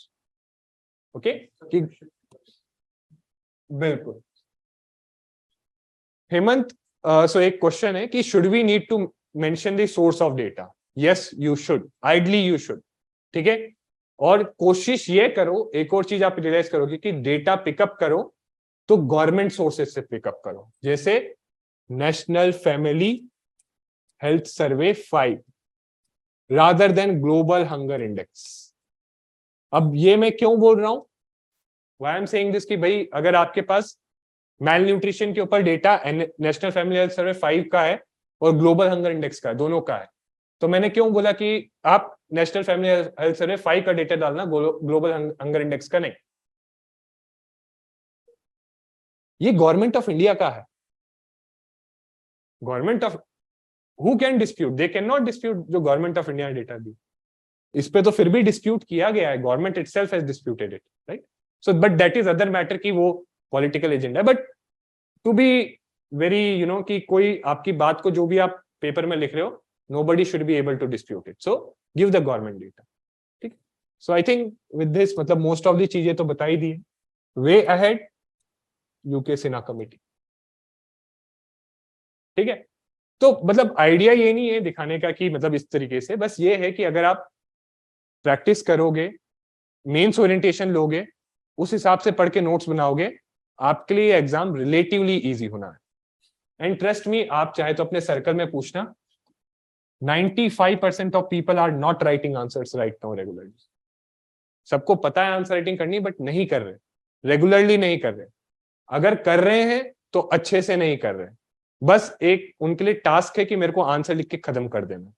Speaker 1: okay. बिल्कुल हेमंत, सो एक क्वेश्चन है कि should we need to mention the source of data, yes you should, ideally you should, ठीक है। और कोशिश ये करो, एक और चीज आप रियलाइज करोगे कि डेटा पिकअप करो तो गवर्नमेंट सोर्सेस से पिकअप करो, जैसे national family health survey 5 rather than global hunger index. अब ये मैं क्यों बोल रहा हूं, why I am saying this, कि भाई अगर आपके पास मैल न्यूट्रिशन के ऊपर data national family health survey 5 का है और ग्लोबल हंगर इंडेक्स का है, दोनों का है, तो मैंने क्यों बोला कि आप नेशनल फैमिली हेल्थ सर्वे 5 का डेटा डालना, ग्लोबल हंगर इंडेक्स का नहीं। ये गवर्नमेंट ऑफ इंडिया का है, government of, who can dispute, they can not dispute जो गवर्नमेंट ऑफ इंडिया ने डेटा दी, इस पे तो फिर भी डिस्प्यूट किया गया है, government itself has disputed it, right. So but that is other matter कि वो पॉलिटिकल एजेंडा है, बट टू बी वेरी कि कोई आपकी बात को जो भी आप पेपर में लिख रहे हो, nobody should be able to dispute it, so give the government data. ठीक है, so I think with this मतलब most of the चीजें तो बता ही दी है. Way ahead UK Sinha committee. ठीक है, तो मतलब आइडिया ये नहीं है दिखाने का कि मतलब इस तरीके से, बस ये है कि अगर आप प्रैक्टिस करोगे, मेंस ओरिएंटेशन लोगे, उस हिसाब से पढ़ के नोट्स बनाओगे, आपके लिए एग्जाम रिलेटिवली इजी होना है. एंड ट्रस्ट मी, आप चाहे तो अपने सर्कल में पूछना, 95% of people are not writing answers right now regularly. सबको पता है आंसर राइटिंग करनी, बट नहीं कर रहे, रेगुलरली नहीं कर रहे. अगर कर रहे हैं तो अच्छे से नहीं कर रहे, बस एक उनके लिए टास्क है कि मेरे को आंसर लिख के खत्म कर देना.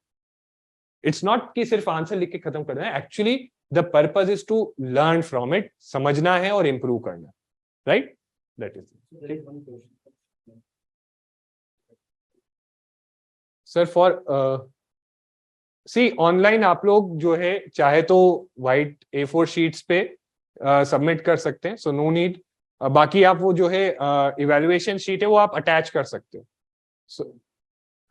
Speaker 1: इट्स नॉट कि सिर्फ आंसर लिख के खत्म कर देना, actually the purpose is to learn from it, समझना है और इंप्रूव करना, right? That is sir. For see online आप लोग जो है चाहे तो वाइट A4 शीट्स पे सबमिट कर सकते हैं, सो नो नीड. बाकी आप वो जो है इवैल्यूएशन शीट है वो आप अटैच कर सकते हो.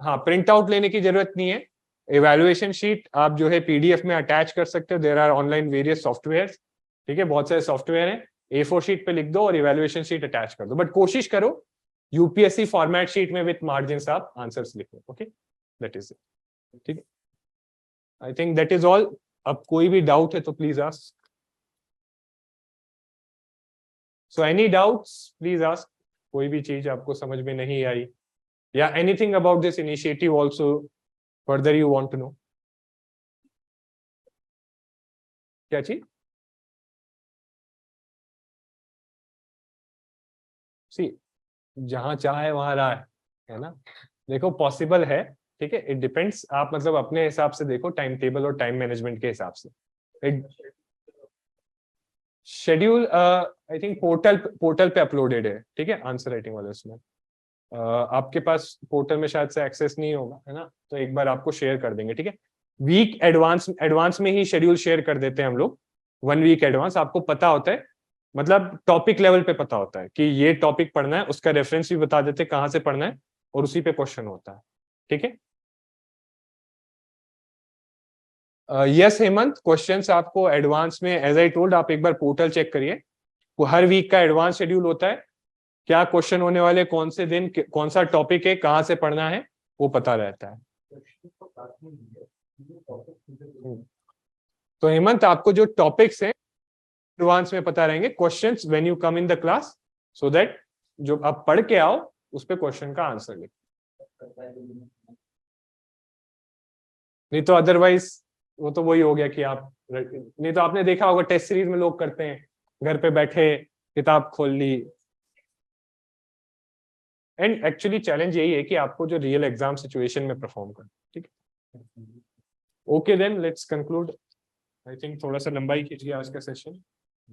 Speaker 1: हाँ, प्रिंट आउट लेने की जरूरत नहीं है. इवैल्यूएशन शीट आप जो है PDF में अटैच कर सकते हो. There are online various software. ठीक है, बहुत सारे सॉफ्टवेयर हैं. A4 शीट पे लिख दो और इवैल्यूएशन शीट अटैच कर दो, बट कोशिश करो UPSC फॉर्मेट शीट में विथ मार्जिन आप आंसर्स लिखो. Okay, that is it. ठीक है, I think that is all. अब कोई भी डाउट है तो please ask. So any doubts please ask. कोई भी चीज आपको समझ में नहीं आई या anything about this initiative also further you want to know. क्या चीज? सी जहां चाहे वहां राह है ना. देखो पॉसिबल है, ठीक है, इट डिपेंड्स. आप मतलब अपने हिसाब से देखो, टाइम टेबल और टाइम मैनेजमेंट के हिसाब से. शेड्यूल आई थिंक पोर्टल पे अपलोडेड है. ठीक है, आंसर राइटिंग वाले उसमें आपके पास पोर्टल में शायद से एक्सेस नहीं होगा, है ना, तो एक बार आपको शेयर कर देंगे. ठीक है, वीक एडवांस में ही शेड्यूल शेयर कर देते हैं हम लोग. 1 वीक एडवांस आपको पता होता है, मतलब टॉपिक लेवल पे पता होता है कि ये टॉपिक पढ़ना है, उसका रेफरेंस भी बता देते हैं कहां से पढ़ना है, और उसी पे क्वेश्चन होता है. ठीक है, यस हेमंत, क्वेश्चंस आपको एडवांस में एज आई टोल्ड आप एक बार पोर्टल चेक करिए. हर वीक का एडवांस शेड्यूल होता है, क्या क्वेश्चन होने वाले, कौन से दिन, कौन सा टॉपिक है, कहां से पढ़ना है, वो पता रहता है. तो हेमंत आपको जो टॉपिक्स हैं एडवांस में पता रहेंगे. Questions when you come in the class, so that जो आप पढ़ के आओ उस पे क्वेश्चन का आंसर लिखो. नहीं तो अदरवाइज वो तो वही हो गया कि आप, नहीं तो आपने देखा होगा टेस्ट सीरीज में लोग करते हैं, घर पे बैठे किताब खोल ली. एंड एक्चुअली चैलेंज यही है कि आपको जो रियल एग्जाम सिचुएशन में परफॉर्म करना. ठीक है, okay then let's conclude. I think थोड़ा सा लंबाई कीजिए आज का सेशन.